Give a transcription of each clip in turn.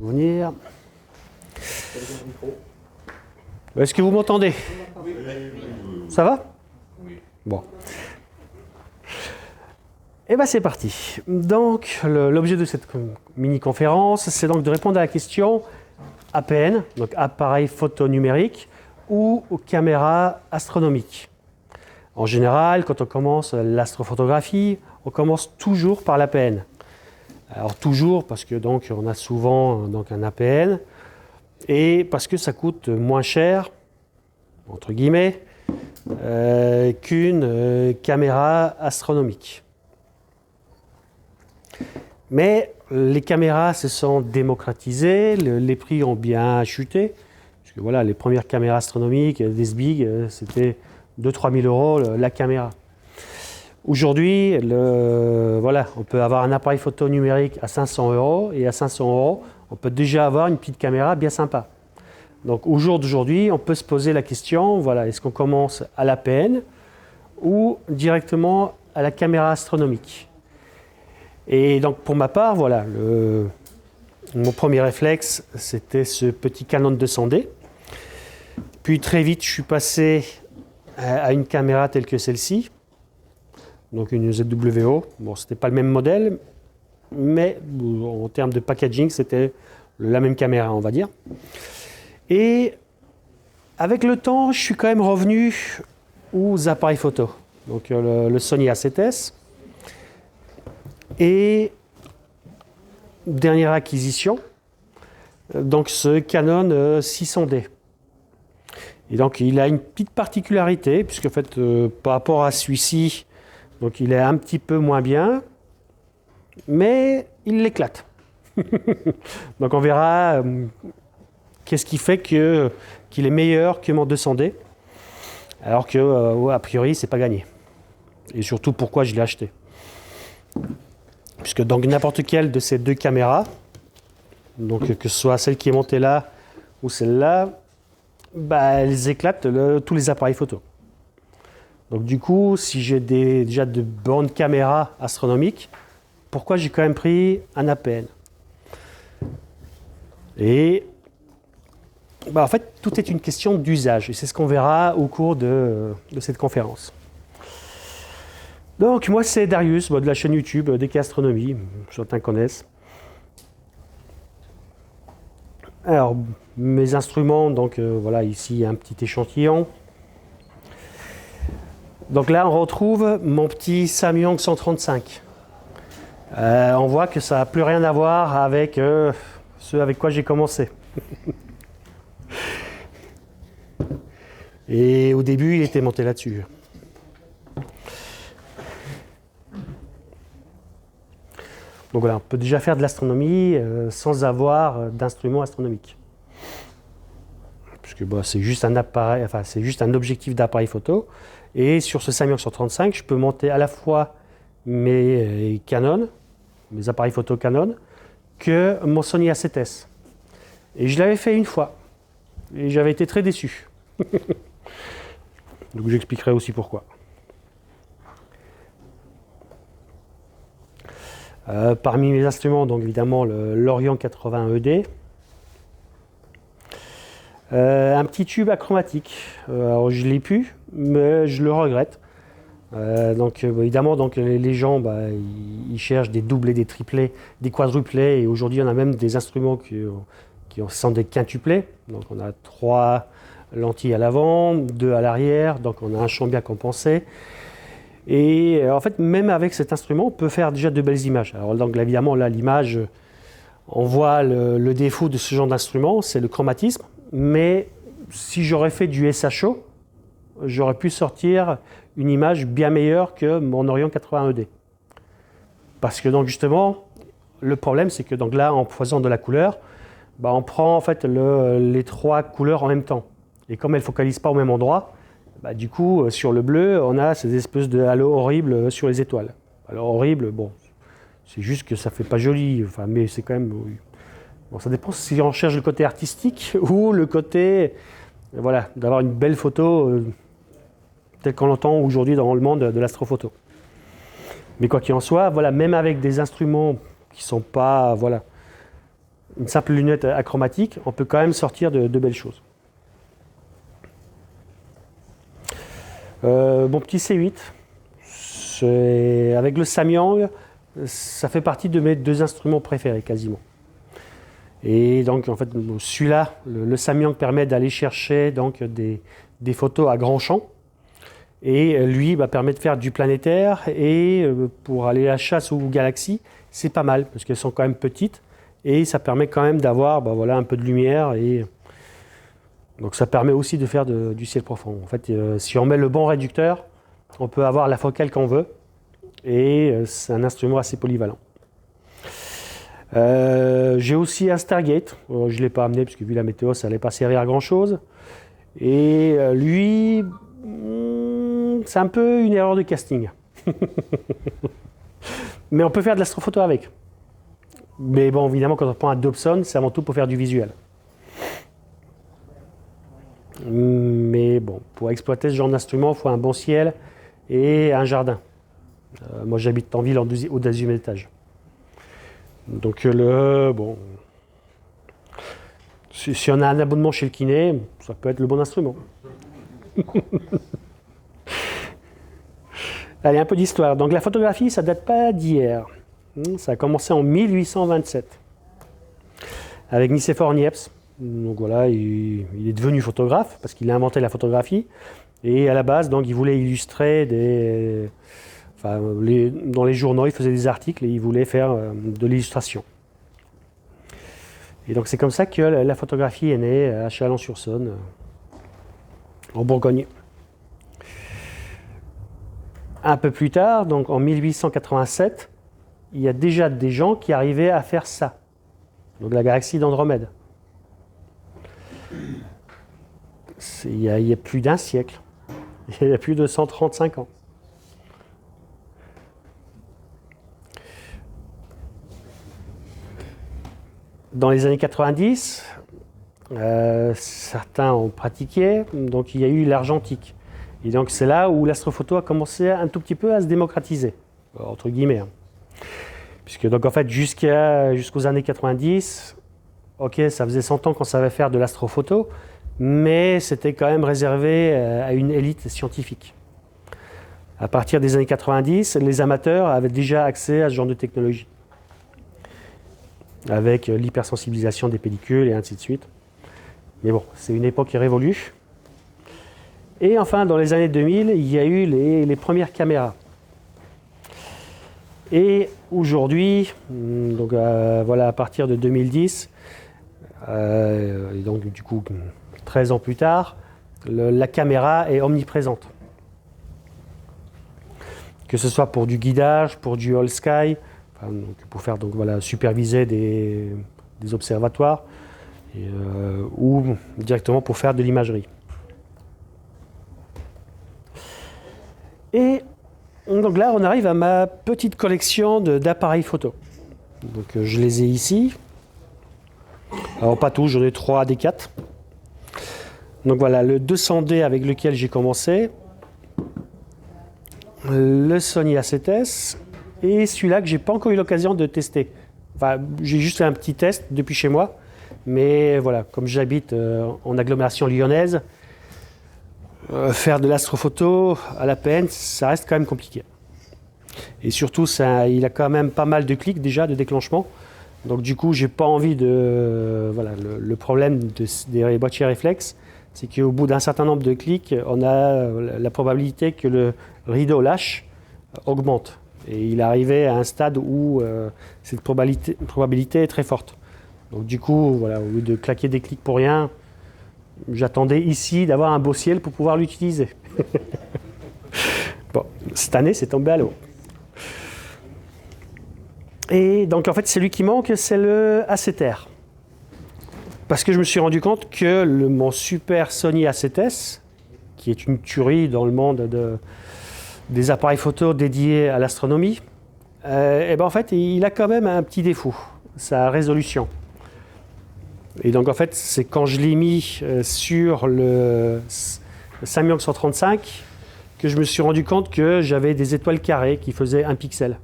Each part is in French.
Venir. Est-ce que vous m'entendez? Ça va? Oui. Bon. Et bien c'est parti. Donc l'objet de cette mini-conférence, c'est donc de répondre à la question APN, donc appareil photo numérique, ou caméra astronomique. En général, quand on commence l'astrophotographie, on commence toujours par l'APN. Alors toujours parce que donc on a souvent donc un APN et parce que ça coûte moins cher entre guillemets qu'une caméra astronomique. Mais les caméras se sont démocratisées, les prix ont bien chuté. Parce que voilà, les premières caméras astronomiques des SBIG, c'était 2-3 000 euros la caméra. Aujourd'hui, voilà, on peut avoir un appareil photo numérique à 500 euros et à 500 euros, on peut déjà avoir une petite caméra bien sympa. Donc au jour d'aujourd'hui, on peut se poser la question, voilà, est-ce qu'on commence à l'APN ou directement à la caméra astronomique? Et donc pour ma part, voilà, mon premier réflexe, c'était ce petit Canon 200D. Puis très vite, je suis passé à une caméra telle que celle-ci. Donc une ZWO. Bon, c'était pas le même modèle, mais en termes de packaging, c'était la même caméra, on va dire. Et avec le temps, je suis quand même revenu aux appareils photo. Donc le Sony A7S. Et dernière acquisition, donc ce Canon 600D. Et donc il a une petite particularité, puisque en fait, par rapport à celui-ci, donc il est un petit peu moins bien, mais il l'éclate. Donc on verra qu'est-ce qui fait qu'il est meilleur que mon 200D, alors que a priori c'est pas gagné. Et surtout pourquoi je l'ai acheté. Puisque donc n'importe quelle de ces deux caméras, donc que ce soit celle qui est montée là ou celle-là, bah, elles éclatent tous les appareils photo. Donc du coup, si j'ai déjà de bonnes caméras astronomiques, pourquoi j'ai quand même pris un APN? Et bah, en fait, tout est une question d'usage. Et c'est ce qu'on verra au cours de cette conférence. Donc moi, c'est Darius, de la chaîne YouTube DK Astronomie, certains connaissent. Alors, mes instruments, donc voilà, ici un petit échantillon. Donc là, on retrouve mon petit Samyang 135. On voit que ça n'a plus rien à voir avec ce avec quoi j'ai commencé. Et au début, il était monté là-dessus. Donc voilà, on peut déjà faire de l'astronomie sans avoir d'instrument astronomique. Puisque bah, c'est juste un appareil, enfin c'est juste un objectif d'appareil photo. Et sur ce Samyang 135, je peux monter à la fois mes Canon, mes appareils photo Canon, que mon Sony A7S. Et je l'avais fait une fois. Et j'avais été très déçu. Donc j'expliquerai aussi pourquoi. Parmi mes instruments, donc évidemment l'Orion 80 ED. Un petit tube achromatique. Alors je l'ai pu, mais je le regrette. Donc évidemment, donc, les gens ils cherchent des doublés, des triplés, des quadruplés. Et aujourd'hui, on a même des instruments qui sont des quintuplés. Donc on a 3 lentilles à l'avant, 2 à l'arrière. Donc on a un champ bien compensé. Et en fait, même avec cet instrument, on peut faire déjà de belles images. Alors donc là, évidemment, là, l'image, on voit le défaut de ce genre d'instrument, c'est le chromatisme. Mais si j'aurais fait du SHO, j'aurais pu sortir une image bien meilleure que mon Orion 80 ED. Parce que donc justement, le problème, c'est que donc là, en faisant de la couleur, on prend en fait les 3 couleurs en même temps. Et comme elles ne focalisent pas au même endroit, du coup, sur le bleu, on a ces espèces de halos horribles sur les étoiles. Alors horrible, bon, c'est juste que ça fait pas joli, enfin, mais c'est quand même... Bon, ça dépend si on cherche le côté artistique ou le côté, voilà, d'avoir une belle photo telle qu'on l'entend aujourd'hui dans le monde de l'astrophoto. Mais quoi qu'il en soit, voilà, même avec des instruments qui ne sont pas, voilà, une simple lunette achromatique, on peut quand même sortir de belles choses. Mon petit C8, avec le Samyang, ça fait partie de mes 2 instruments préférés quasiment. Et donc en fait, celui-là, le Samyang permet d'aller chercher donc, des photos à grand champ. Et lui permet de faire du planétaire. Et pour aller à la chasse aux galaxies, c'est pas mal, parce qu'elles sont quand même petites. Et ça permet quand même d'avoir voilà, un peu de lumière. Et donc ça permet aussi de faire du ciel profond. En fait, si on met le bon réducteur, on peut avoir la focale qu'on veut. Et c'est un instrument assez polyvalent. J'ai aussi un Stargate. Je ne l'ai pas amené parce que vu la météo, ça n'allait pas servir à grand chose. Et lui, c'est un peu une erreur de casting. Mais on peut faire de l'astrophoto avec. Mais bon, évidemment, quand on prend un Dobson, c'est avant tout pour faire du visuel. Mais bon, pour exploiter ce genre d'instrument, il faut un bon ciel et un jardin. Moi, j'habite en ville au 10e étage. Donc, bon, si on a un abonnement chez le kiné, ça peut être le bon instrument. Allez, un peu d'histoire. Donc, la photographie, ça ne date pas d'hier. Ça a commencé en 1827 avec Nicéphore Niepce. Donc voilà, il est devenu photographe parce qu'il a inventé la photographie. Et à la base, donc, il voulait illustrer dans les journaux, il faisait des articles et il voulait faire de l'illustration. Et donc c'est comme ça que la photographie est née à Chalon-sur-Saône, en Bourgogne. Un peu plus tard, donc en 1887, il y a déjà des gens qui arrivaient à faire ça. Donc la galaxie d'Andromède. Il y a plus d'un siècle. Il y a plus de 135 ans. Dans les années 90, certains ont pratiqué, donc il y a eu l'argentique. Et donc c'est là où l'astrophoto a commencé un tout petit peu à se démocratiser, entre guillemets. Puisque donc en fait jusqu'aux années 90, ok, ça faisait 100 ans qu'on savait faire de l'astrophoto, mais c'était quand même réservé à une élite scientifique. À partir des années 90, les amateurs avaient déjà accès à ce genre de technologie, avec l'hypersensibilisation des pellicules et ainsi de suite. Mais bon, c'est une époque qui est révolue. Et enfin, dans les années 2000, il y a eu les premières caméras. Et aujourd'hui, donc voilà, à partir de 2010, et donc du coup 13 ans plus tard, la caméra est omniprésente. Que ce soit pour du guidage, pour du all sky, donc pour faire donc voilà, superviser des observatoires, ou directement pour faire de l'imagerie. Et donc là, on arrive à ma petite collection d'appareils photo. Donc je les ai ici. Alors pas tous, j'en ai 3 des 4. Donc voilà, le 200D avec lequel j'ai commencé, le Sony A7S, et celui-là que j'ai pas encore eu l'occasion de tester. Enfin, j'ai juste fait un petit test depuis chez moi, mais voilà, comme j'habite en agglomération lyonnaise, faire de l'astrophoto à la peine, ça reste quand même compliqué. Et surtout, il a quand même pas mal de clics déjà de déclenchement. Donc du coup, j'ai pas envie de... Voilà, le problème des boîtiers réflexes, c'est qu'au bout d'un certain nombre de clics, on a la probabilité que le rideau lâche augmente. Et il est arrivé à un stade où cette probabilité est très forte. Donc du coup, voilà, au lieu de claquer des clics pour rien, j'attendais ici d'avoir un beau ciel pour pouvoir l'utiliser. Bon, cette année, c'est tombé à l'eau. Et donc en fait, celui qui manque, c'est le A7R. Parce que je me suis rendu compte que mon super Sony A7S, qui est une tuerie dans le monde des appareils photo dédiés à l'astronomie, et ben en fait, il a quand même un petit défaut, sa résolution. Et donc en fait, c'est quand je l'ai mis sur le Samyang 135 que je me suis rendu compte que j'avais des étoiles carrées qui faisaient 1 pixel.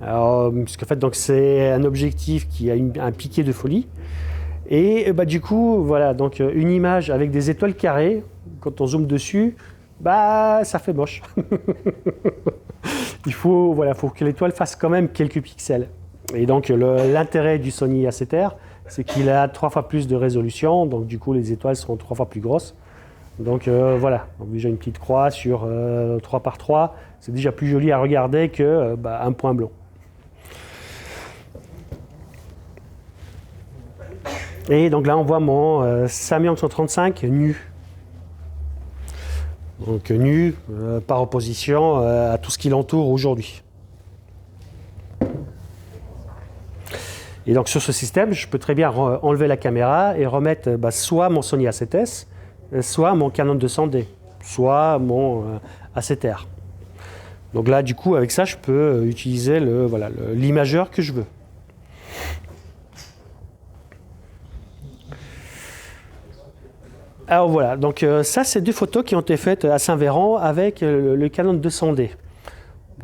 Alors, parce qu'en fait, donc c'est un objectif qui a un piqué de folie. Et bah, du coup, voilà, donc une image avec des étoiles carrées, quand on zoome dessus, bah ça fait moche. Faut que l'étoile fasse quand même quelques pixels. Et donc l'intérêt du Sony A7R, c'est qu'il a 3 fois plus de résolution, donc du coup les étoiles seront 3 fois plus grosses. Donc voilà, donc déjà une petite croix sur 3 par 3, c'est déjà plus joli à regarder que un point blanc. Et donc là on voit mon Samyang 135 nu. Donc nu par opposition à tout ce qui l'entoure aujourd'hui. Et donc sur ce système, je peux très bien enlever la caméra et remettre soit mon Sony A7S, soit mon Canon 200D, soit mon A7R. Donc là, du coup, avec ça, je peux utiliser l'imageur que je veux. Alors voilà, donc ça, c'est 2 photos qui ont été faites à Saint-Véran avec le Canon 200D.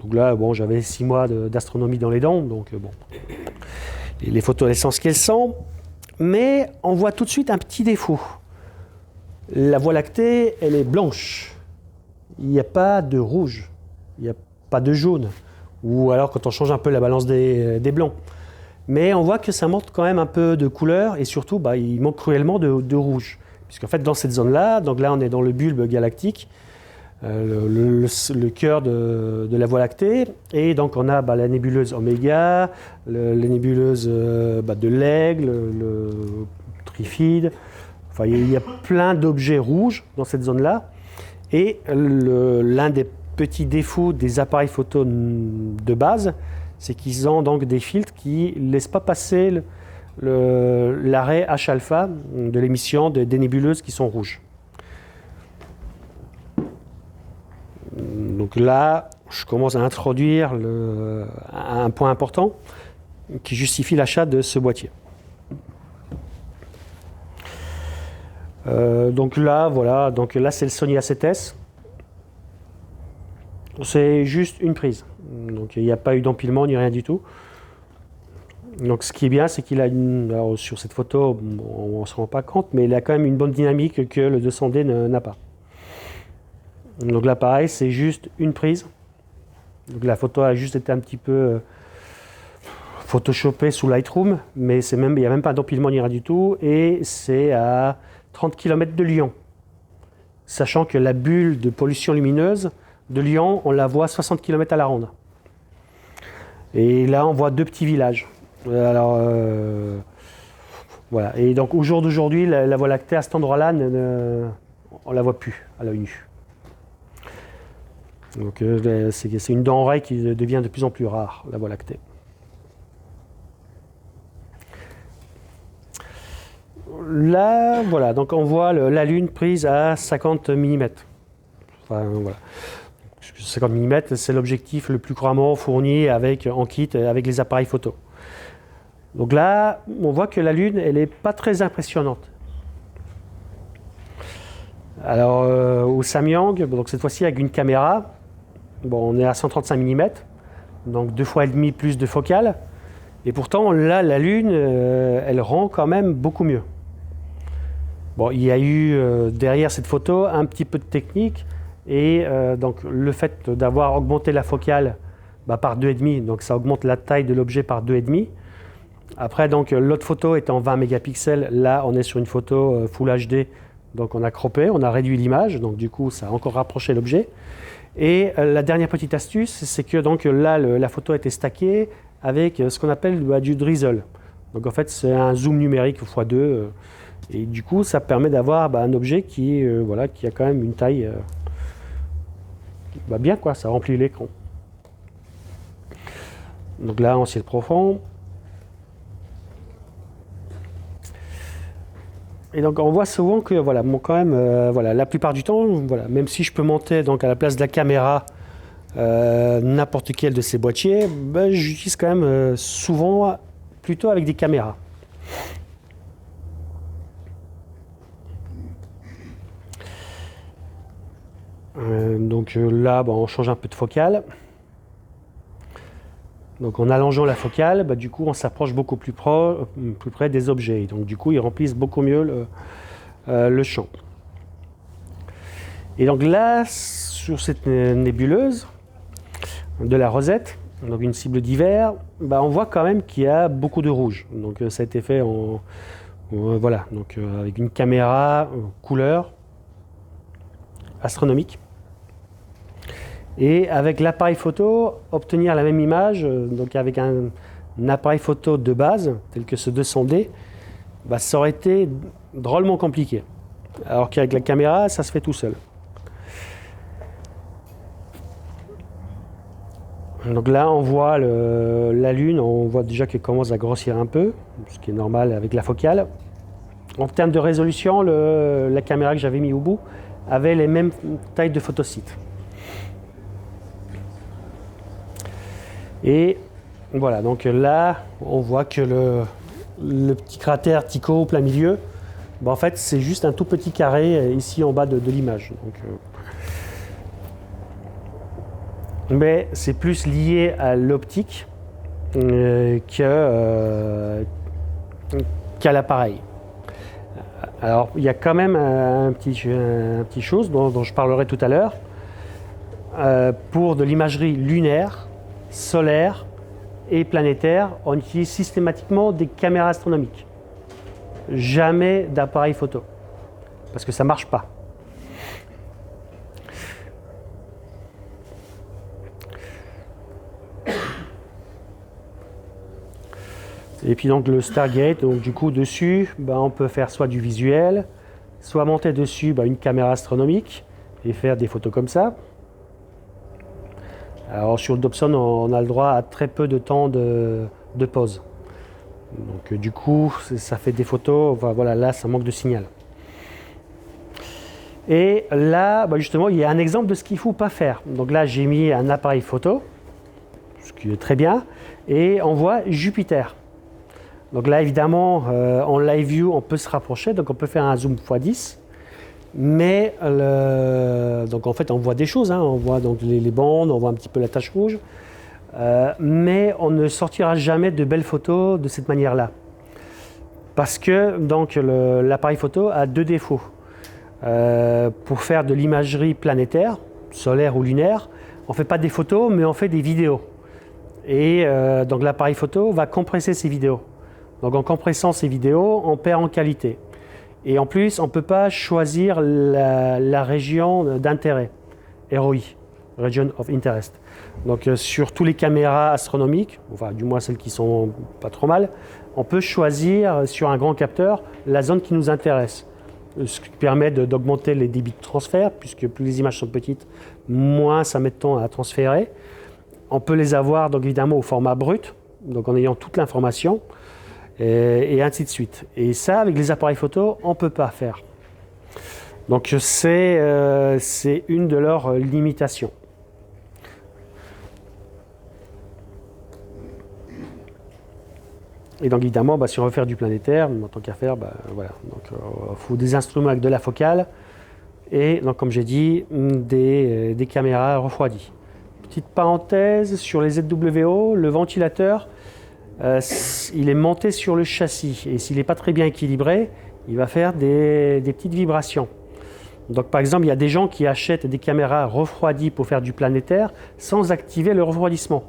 Donc là, bon, j'avais 6 mois d'astronomie dans les dents, donc bon. Et les photos, elles sont ce qu'elles sont, mais on voit tout de suite un petit défaut. La Voie lactée, elle est blanche. Il n'y a pas de rouge, il n'y a pas de jaune, ou alors quand on change un peu la balance des blancs. Mais on voit que ça montre quand même un peu de couleur, et surtout, il manque cruellement de rouge. Puisqu'en fait, dans cette zone-là, donc là, on est dans le bulbe galactique, le cœur de la Voie lactée, et donc on a la nébuleuse Oméga, les nébuleuses de l'Aigle, le Trifide. Enfin, il y a plein d'objets rouges dans cette zone-là, et l'un des petits défauts des appareils photo de base, c'est qu'ils ont donc des filtres qui ne laissent pas passer l'arrêt H-alpha de l'émission des nébuleuses qui sont rouges. Donc là, je commence à introduire un point important qui justifie l'achat de ce boîtier. Donc là, voilà, donc là c'est le Sony A7S. C'est juste une prise. Donc il n'y a pas eu d'empilement ni rien du tout. Donc ce qui est bien, c'est qu'il a alors, sur cette photo, on ne se rend pas compte, mais il a quand même une bonne dynamique que le 200D n'a pas. Donc là, pareil, c'est juste une prise. Donc la photo a juste été un petit peu photoshopée sous Lightroom, mais il n'y a même pas d'empilement ni rien du tout. Et c'est à 30 km de Lyon. Sachant que la bulle de pollution lumineuse de Lyon, on la voit 60 km à la ronde. Et là, on voit 2 petits villages. Alors, voilà. Et donc, au jour d'aujourd'hui, la Voie lactée à cet endroit-là, on ne la voit plus à l'œil nu. Donc c'est une denrée qui devient de plus en plus rare, la Voie lactée. Là, voilà, donc on voit la Lune prise à 50 mm. Enfin, voilà. 50 mm, c'est l'objectif le plus couramment fourni en kit avec les appareils photo. Donc là, on voit que la Lune, elle n'est pas très impressionnante. Alors au Samyang, donc cette fois-ci avec une caméra, on est à 135 mm, donc 2 fois et demi plus de focale. Et pourtant, là, la Lune, elle rend quand même beaucoup mieux. Bon, il y a eu derrière cette photo un petit peu de technique, et donc le fait d'avoir augmenté la focale par 2,5, donc ça augmente la taille de l'objet par 2,5. Après, donc l'autre photo est en 20 mégapixels, là on est sur une photo Full HD, donc on a croppé, on a réduit l'image, donc du coup ça a encore rapproché l'objet. Et la dernière petite astuce, c'est que donc là la photo a été stackée avec ce qu'on appelle du drizzle. Donc en fait c'est un zoom numérique x2, et du coup ça permet d'avoir un objet qui a quand même une taille bien, quoi, ça remplit l'écran. Donc là en ciel profond. Et donc on voit souvent que quand même, la plupart du temps, même si je peux monter donc à la place de la caméra n'importe quel de ces boîtiers, j'utilise quand même souvent plutôt avec des caméras. Donc là, on change un peu de focale. Donc en allongeant la focale, du coup on s'approche beaucoup plus près des objets. Donc du coup ils remplissent beaucoup mieux le champ. Et donc là, sur cette nébuleuse de la Rosette, donc une cible d'hiver, on voit quand même qu'il y a beaucoup de rouge. Donc ça a été fait voilà, donc avec une caméra couleur astronomique. Et avec l'appareil photo, obtenir la même image, donc avec un appareil photo de base, tel que ce 200D, ça aurait été drôlement compliqué. Alors qu'avec la caméra, ça se fait tout seul. Donc là, on voit la Lune, on voit déjà qu'elle commence à grossir un peu, ce qui est normal avec la focale. En termes de résolution, la caméra que j'avais mis au bout avait les mêmes tailles de photosite. Et voilà, donc là, on voit que le petit cratère Tycho au plein milieu, en fait, c'est juste un tout petit carré ici en bas de l'image. Mais c'est plus lié à l'optique qu'à l'appareil. Alors, il y a quand même un petit chose dont je parlerai tout à l'heure. Pour de l'imagerie lunaire, solaire et planétaire, on utilise systématiquement des caméras astronomiques. Jamais d'appareil photo, parce que ça ne marche pas. Et puis donc le Stargate, donc du coup dessus, on peut faire soit du visuel, soit monter dessus une caméra astronomique et faire des photos comme ça. Alors sur le Dobson, on a le droit à très peu de temps de pause. Donc du coup, ça fait des photos, voilà, là ça manque de signal. Et là, justement, il y a un exemple de ce qu'il ne faut pas faire. Donc là, j'ai mis un appareil photo, ce qui est très bien, et on voit Jupiter. Donc là, évidemment, en live view, on peut se rapprocher, donc on peut faire un zoom x10. Mais donc en fait, on voit des choses, on voit donc les bandes, on voit un petit peu la tache rouge, mais on ne sortira jamais de belles photos de cette manière-là. Parce que donc l'appareil photo a deux défauts. Pour faire de l'imagerie planétaire, solaire ou lunaire, on ne fait pas des photos, mais on fait des vidéos. Et donc l'appareil photo va compresser ces vidéos. Donc en compressant ces vidéos, on perd en qualité. Et en plus, on ne peut pas choisir la région d'intérêt, ROI, Region of Interest. Donc sur toutes les caméras astronomiques, enfin du moins celles qui sont pas trop mal, on peut choisir sur un grand capteur la zone qui nous intéresse. Ce qui permet d'augmenter les débits de transfert, puisque plus les images sont petites, moins ça met de temps à transférer. On peut les avoir donc évidemment au format brut, donc en ayant toute l'information. Et ainsi de suite. Et ça, avec les appareils photo, on ne peut pas faire. Donc c'est une de leurs limitations. Et donc évidemment, si on veut faire du planétaire, en tant qu'à faire, voilà. Donc il faut des instruments avec de la focale et donc comme j'ai dit, des caméras refroidies. Petite parenthèse sur les ZWO, le ventilateur. Il est monté sur le châssis et s'il n'est pas très bien équilibré, il va faire des petites vibrations. Donc par exemple, il y a des gens qui achètent des caméras refroidies pour faire du planétaire sans activer le refroidissement.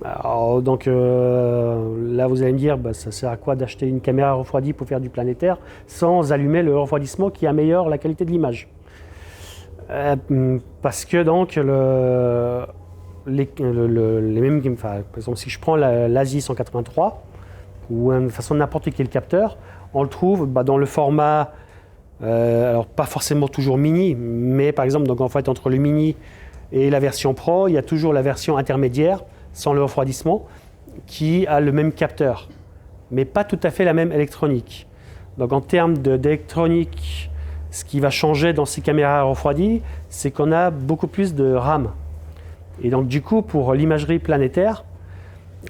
Alors, donc là, vous allez me dire, ça sert à quoi d'acheter une caméra refroidie pour faire du planétaire sans allumer le refroidissement qui améliore la qualité de l'image. Parce que donc les mêmes, par exemple, si je prends l'ASI 183 ou de façon n'importe quel capteur, on le trouve dans le format, alors pas forcément toujours mini, mais par exemple, donc en fait entre le mini et la version pro, il y a toujours la version intermédiaire sans le refroidissement qui a le même capteur, mais pas tout à fait la même électronique. Donc en termes d'électronique, ce qui va changer dans ces caméras refroidies, c'est qu'on a beaucoup plus de RAM. Et donc du coup, pour l'imagerie planétaire,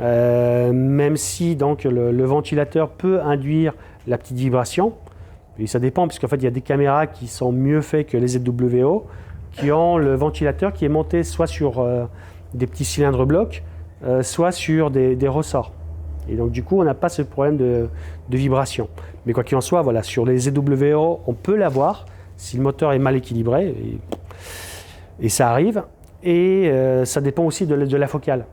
même si donc le ventilateur peut induire la petite vibration, et ça dépend, puisqu'en fait il y a des caméras qui sont mieux faites que les ZWO, qui ont le ventilateur qui est monté soit sur des petits cylindres blocs, soit sur des ressorts. Et donc du coup, on n'a pas ce problème de vibration. Mais quoi qu'il en soit, voilà, sur les ZWO, on peut l'avoir si le moteur est mal équilibré, et ça arrive. Et ça dépend aussi de la focale.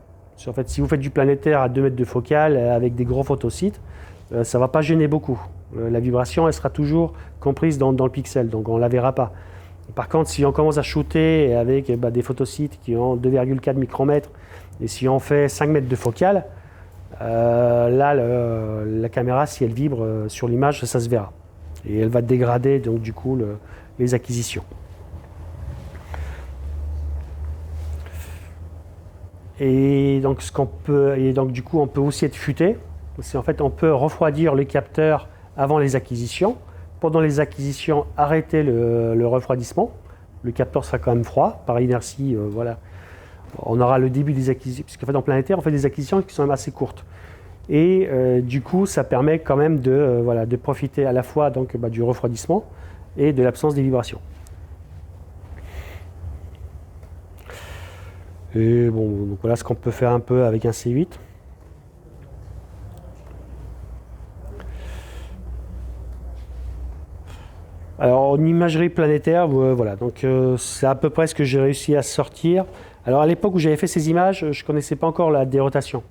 En fait, si vous faites du planétaire à 2 mètres de focale avec des gros photosites, ça ne va pas gêner beaucoup. La vibration, elle sera toujours comprise dans le pixel, donc on ne la verra pas. Par contre, si on commence à shooter avec des photosites qui ont 2,4 micromètres, et si on fait 5 mètres de focale, là, la caméra, si elle vibre sur l'image, ça se verra. Et elle va dégrader donc du coup les acquisitions. Et donc du coup, on peut aussi être futé. En fait, on peut refroidir les capteurs avant les acquisitions. Pendant les acquisitions, arrêter le refroidissement. Le capteur sera quand même froid par inertie. Voilà. On aura le début des acquisitions, puisqu'en fait en planétaire, on fait des acquisitions qui sont même assez courtes. Et du coup, ça permet quand même de profiter à la fois donc, du refroidissement et de l'absence des vibrations. Et bon, donc voilà ce qu'on peut faire un peu avec un C8. Alors en imagerie planétaire, voilà, donc c'est à peu près ce que j'ai réussi à sortir. Alors à l'époque où j'avais fait ces images, je ne connaissais pas encore la dérotation.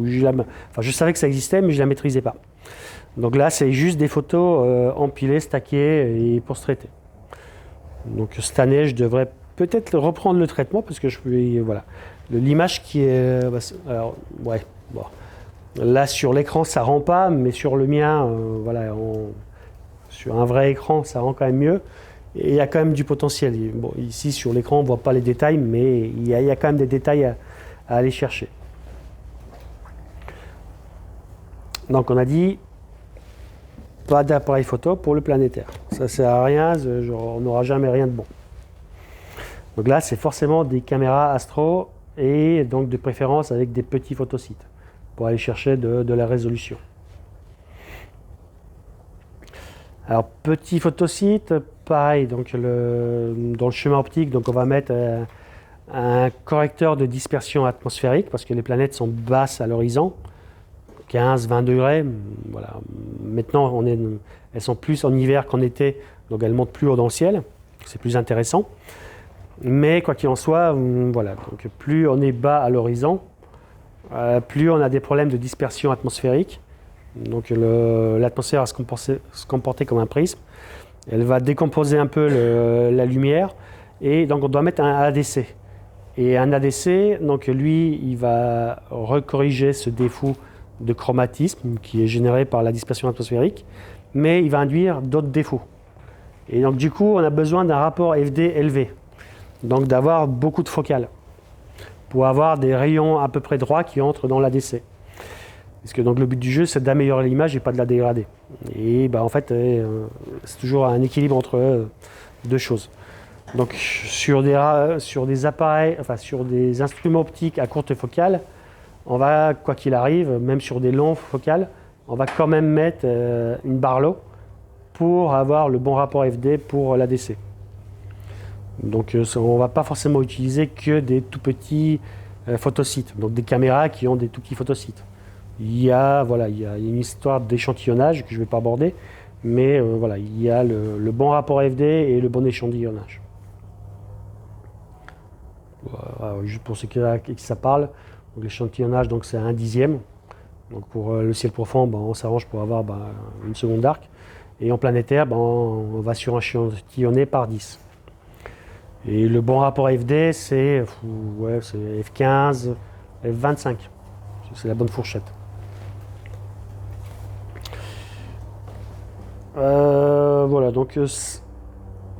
Je savais que ça existait, mais je ne la maîtrisais pas. Donc là, c'est juste des photos empilées, stackées et pour se traiter. Donc cette année, je devrais peut-être reprendre le traitement parce que voilà, l'image qui est, alors ouais, bon. Là sur l'écran ça rend pas, mais sur le mien, voilà, sur un vrai écran, ça rend quand même mieux. Et il y a quand même du potentiel. Bon, ici sur l'écran, on ne voit pas les détails, mais il y a quand même des détails à aller chercher. Donc on a dit pas d'appareil photo pour le planétaire. Ça ne sert à rien, on n'aura jamais rien de bon. Donc là, c'est forcément des caméras astro et donc de préférence avec des petits photosites pour aller chercher de la résolution. Alors petit photosite, pareil, donc dans le chemin optique, donc on va mettre un correcteur de dispersion atmosphérique parce que les planètes sont basses à l'horizon, 15-20 degrés. Voilà. Maintenant, elles sont plus en hiver qu'en été, donc elles montent plus haut dans le ciel, c'est plus intéressant. Mais quoi qu'il en soit, voilà, donc plus on est bas à l'horizon, plus on a des problèmes de dispersion atmosphérique. Donc l'atmosphère va se comporter comme un prisme. Elle va décomposer un peu la lumière et donc on doit mettre un ADC. Et un ADC, donc lui, il va recorriger ce défaut de chromatisme qui est généré par la dispersion atmosphérique, mais il va induire d'autres défauts. Et donc du coup, on a besoin d'un rapport FD élevé. Donc d'avoir beaucoup de focales pour avoir des rayons à peu près droits qui entrent dans l'ADC. Parce que donc le but du jeu, c'est d'améliorer l'image et pas de la dégrader. Et en fait, c'est toujours un équilibre entre deux choses. Donc sur des appareils, enfin sur des instruments optiques à courte focale, on va, quoi qu'il arrive, même sur des longs focales, on va quand même mettre une Barlow pour avoir le bon rapport FD pour l'ADC. Donc on ne va pas forcément utiliser que des tout petits photosites, donc des caméras qui ont des tout petits photosites. Il y a une histoire d'échantillonnage que je ne vais pas aborder, mais voilà, il y a le bon rapport FD et le bon échantillonnage. Voilà, juste pour ceux qui ça parle, l'échantillonnage, c'est 1/10. Donc pour le ciel profond, on s'arrange pour avoir une seconde d'arc. Et en planétaire, on va suréchantillonner par 10. Et le bon rapport FD, c'est F15, F25. C'est la bonne fourchette. Voilà, donc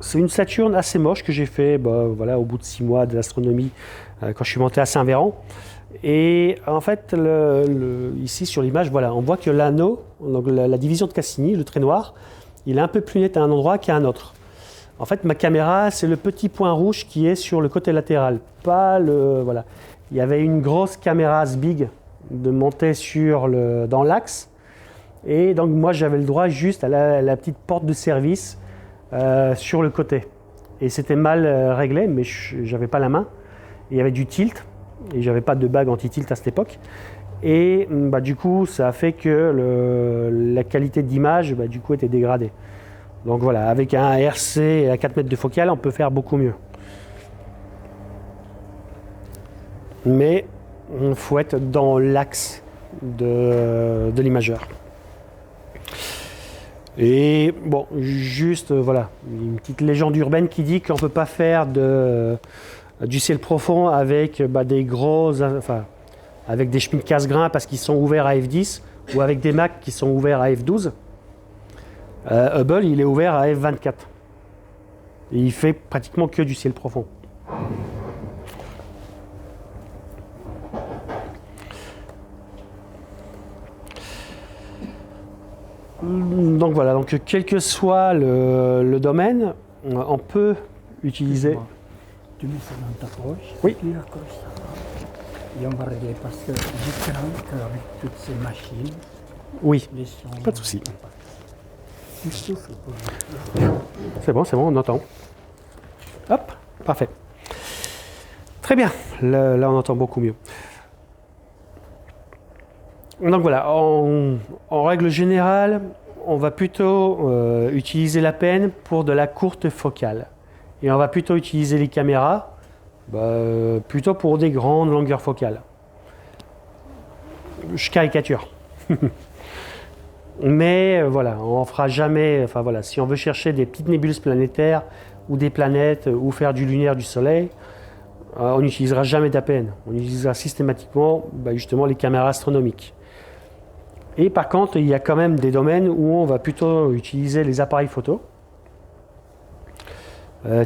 c'est une Saturne assez moche que j'ai fait voilà, au bout de 6 mois d'astronomie quand je suis monté à Saint-Véran. Et en fait, ici sur l'image, voilà, on voit que l'anneau, donc la division de Cassini, le trait noir, il est un peu plus net à un endroit qu'à un autre. En fait, ma caméra, c'est le petit point rouge qui est sur le côté latéral, pas voilà. Il y avait une grosse caméra Sbig de monter dans l'axe, et donc moi j'avais le droit juste à la petite porte de service sur le côté. Et c'était mal réglé, mais j'avais pas la main. Et il y avait du tilt, et j'avais pas de bague anti-tilt à cette époque. Et du coup, ça a fait que la qualité d'image du coup était dégradée. Donc voilà, avec un RC à 4 mètres de focale, on peut faire beaucoup mieux. Mais il faut être dans l'axe de l'imageur. Et bon, juste voilà, une petite légende urbaine qui dit qu'on ne peut pas faire du ciel profond avec des avec des Schmitt casse-grains parce qu'ils sont ouverts à f10 ou avec des Mac qui sont ouverts à f12. Hubble, il est ouvert à f24. Et il fait pratiquement que du ciel profond. Donc voilà, donc quel que soit le domaine, on peut utiliser. Tu mets ça dans ta poche, Oui. tu accroches ça. Et on va régler parce que je crains qu'avec toutes ces machines, Oui, les sons. pas de souci. Tu souffles pour C'est bon, on entend. Hop, parfait. Très bien, là on entend beaucoup mieux. Donc voilà, en règle générale, on va plutôt utiliser la peine pour de la courte focale. Et on va plutôt utiliser les caméras plutôt pour des grandes longueurs focales. Je caricature. Mais voilà, on fera jamais. Enfin voilà, si on veut chercher des petites nébuleuses planétaires ou des planètes ou faire du lunaire du Soleil, on n'utilisera jamais d'APN. On utilisera systématiquement justement les caméras astronomiques. Et par contre, il y a quand même des domaines où on va plutôt utiliser les appareils photo.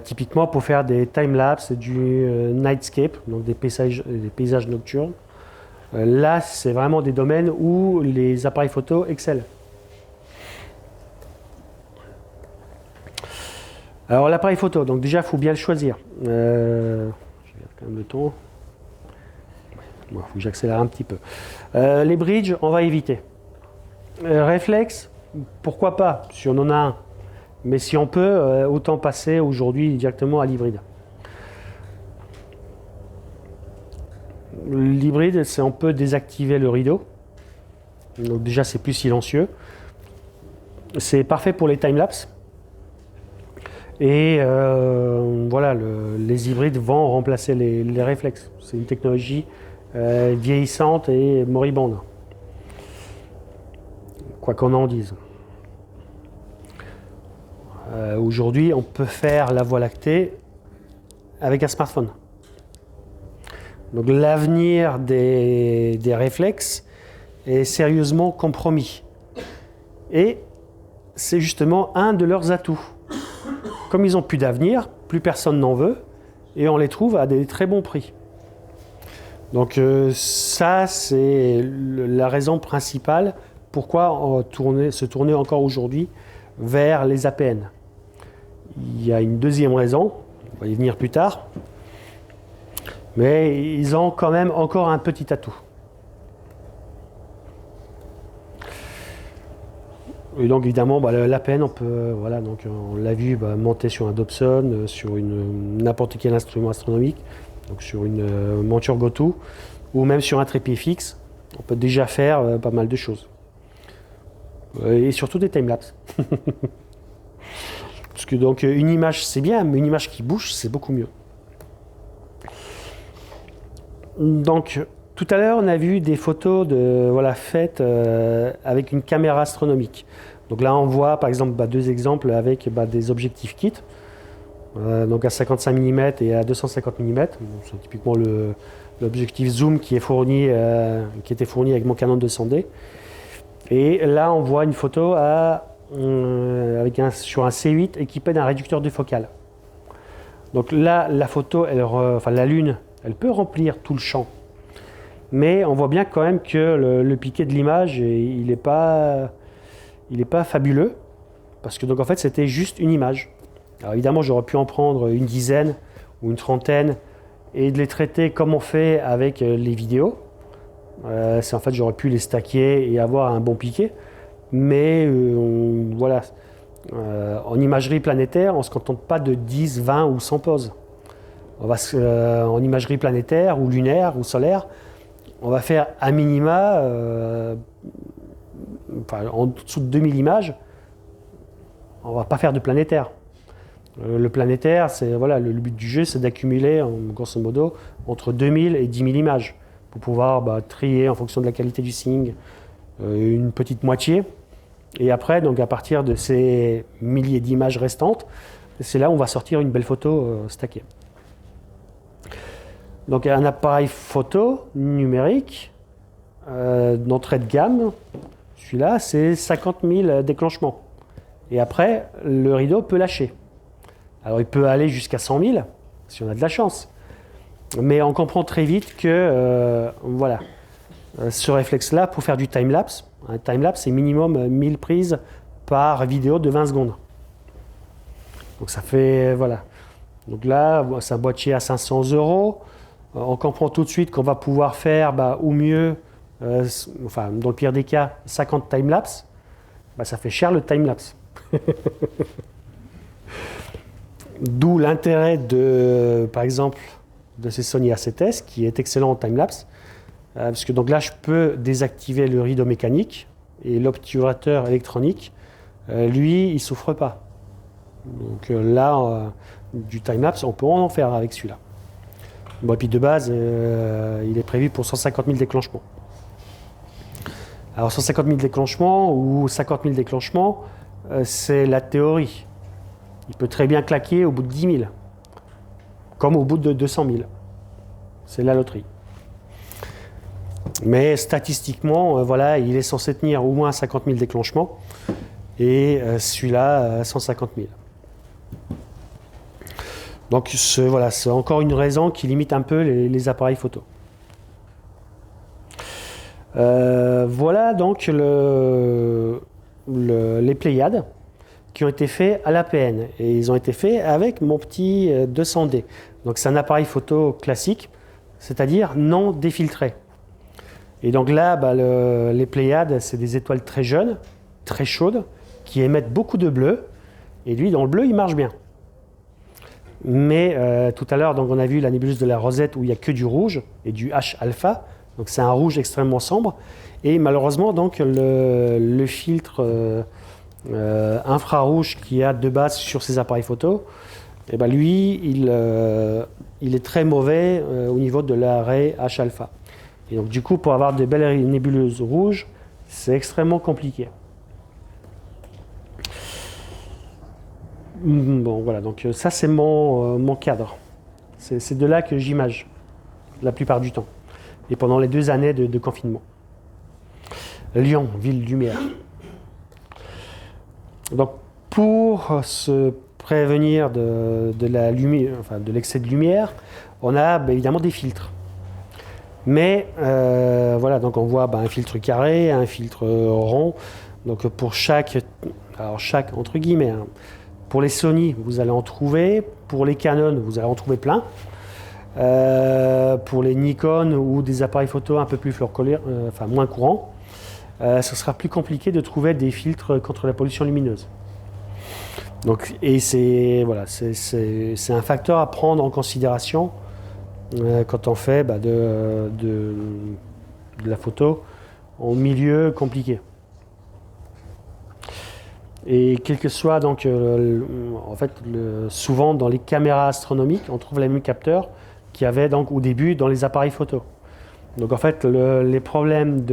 Typiquement pour faire des time-lapse, du nightscape, donc des paysages nocturnes. Là, c'est vraiment des domaines où les appareils photo excellent. Alors l'appareil photo, donc déjà il faut bien le choisir. Je regarde quand même le ton. Il faut que j'accélère un petit peu. Les bridges, on va éviter. Réflexe, pourquoi pas, si on en a un. Mais si on peut, autant passer aujourd'hui directement à l'hybride. L'hybride, c'est on peut désactiver le rideau. Donc déjà, c'est plus silencieux. C'est parfait pour les time-lapse. Et voilà, les hybrides vont remplacer les réflexes. C'est une technologie vieillissante et moribonde. Quoi qu'on en dise. Aujourd'hui, on peut faire la Voie lactée avec un smartphone. Donc l'avenir des réflexes est sérieusement compromis. Et c'est justement un de leurs atouts. Comme ils n'ont plus d'avenir, plus personne n'en veut, et on les trouve à des très bons prix. Donc ça, c'est la raison principale pourquoi se tourner encore aujourd'hui vers les APN. Il y a une deuxième raison, on va y venir plus tard, mais ils ont quand même encore un petit atout. Et donc évidemment, l'APN, on peut, voilà, donc on l'a vu, monter sur un Dobson, sur n'importe quel instrument astronomique, donc sur une monture GoTo, ou même sur un trépied fixe, on peut déjà faire pas mal de choses. Et surtout des timelapses. Parce que donc une image c'est bien, mais une image qui bouge c'est beaucoup mieux. Donc tout à l'heure on a vu des photos faites avec une caméra astronomique. Donc là on voit par exemple deux exemples avec des objectifs kit, donc à 55 mm et à 250 mm. C'est typiquement l'objectif zoom qui était fourni avec mon Canon 200D. Et là on voit une photo sur un C8 équipé d'un réducteur de focale. Donc là, la photo, la Lune, elle peut remplir tout le champ. Mais on voit bien quand même que le piqué de l'image, il n'est pas fabuleux. Parce que donc en fait, c'était juste une image. Alors évidemment, j'aurais pu en prendre une dizaine ou une trentaine et de les traiter comme on fait avec les vidéos. En fait, j'aurais pu les stacker et avoir un bon piqué. Mais en imagerie planétaire, on ne se contente pas de 10, 20 ou 100 poses. En imagerie planétaire ou lunaire ou solaire, on va faire à minima, en dessous de 2000 images, on ne va pas faire de planétaire. Le planétaire, voilà, le but du jeu, c'est d'accumuler, grosso modo, entre 2000 et 10 000 images pour pouvoir trier en fonction de la qualité du signe une petite moitié. Et après, donc à partir de ces milliers d'images restantes, c'est là où on va sortir une belle photo stackée. Donc un appareil photo numérique d'entrée de gamme, celui-là, c'est 50 000 déclenchements. Et après, le rideau peut lâcher. Alors il peut aller jusqu'à 100 000, si on a de la chance. Mais on comprend très vite que voilà, ce réflexe-là, pour faire du time-lapse, un time-lapse, c'est minimum 1000 prises par vidéo de 20 secondes. Donc ça fait, voilà. Donc là, c'est un boîtier à 500 €. On comprend tout de suite qu'on va pouvoir faire, ou mieux, enfin, dans le pire des cas, 50 time-lapse. Ça fait cher le time-lapse. D'où l'intérêt par exemple, de ces Sony A7S, qui est excellent en time-lapse. Parce que donc là, je peux désactiver le rideau mécanique et l'obturateur électronique, lui, il ne souffre pas. Donc là, du time-lapse, on peut en faire avec celui-là. Bon, et puis de base, il est prévu pour 150 000 déclenchements. Alors 150 000 déclenchements ou 50 000 déclenchements, c'est la théorie. Il peut très bien claquer au bout de 10 000, comme au bout de 200 000. C'est la loterie. Mais statistiquement, voilà, il est censé tenir au moins 50 000 déclenchements, et celui-là, 150 000. Donc voilà, c'est encore une raison qui limite un peu les appareils photo. Voilà donc les Pléiades qui ont été faits à l'APN. Et ils ont été faits avec mon petit 200D. Donc c'est un appareil photo classique, c'est-à-dire non défiltré. Et donc là, les Pléiades, c'est des étoiles très jeunes, très chaudes, qui émettent beaucoup de bleu. Et lui, dans le bleu, il marche bien. Mais tout à l'heure, donc, on a vu la nébuleuse de la Rosette où il n'y a que du rouge et du H-alpha. Donc c'est un rouge extrêmement sombre. Et malheureusement, donc, le filtre infrarouge qu'il y a de base sur ces appareils photo, lui, il est très mauvais au niveau de l'arrêt H-alpha. Et donc du coup, pour avoir de belles nébuleuses rouges, c'est extrêmement compliqué. Bon, voilà, donc ça c'est mon cadre. C'est de là que j'image, la plupart du temps. Et pendant les 2 années de confinement. Lyon, ville lumière. Donc pour se prévenir de la lumière, enfin de l'excès de lumière, on a évidemment des filtres. Mais voilà, donc on voit un filtre carré, un filtre rond. Donc pour chaque entre guillemets, hein, pour les Sony, vous allez en trouver. Pour les Canon, vous allez en trouver plein. Pour les Nikon ou des appareils photo un peu plus moins courants, ce sera plus compliqué de trouver des filtres contre la pollution lumineuse. Donc, et c'est un facteur à prendre en considération quand on fait de la photo en milieu compliqué. Et quel que soit donc, souvent dans les caméras astronomiques, on trouve les mêmes capteurs qu'il y avait donc au début dans les appareils photo. Donc en fait, les problèmes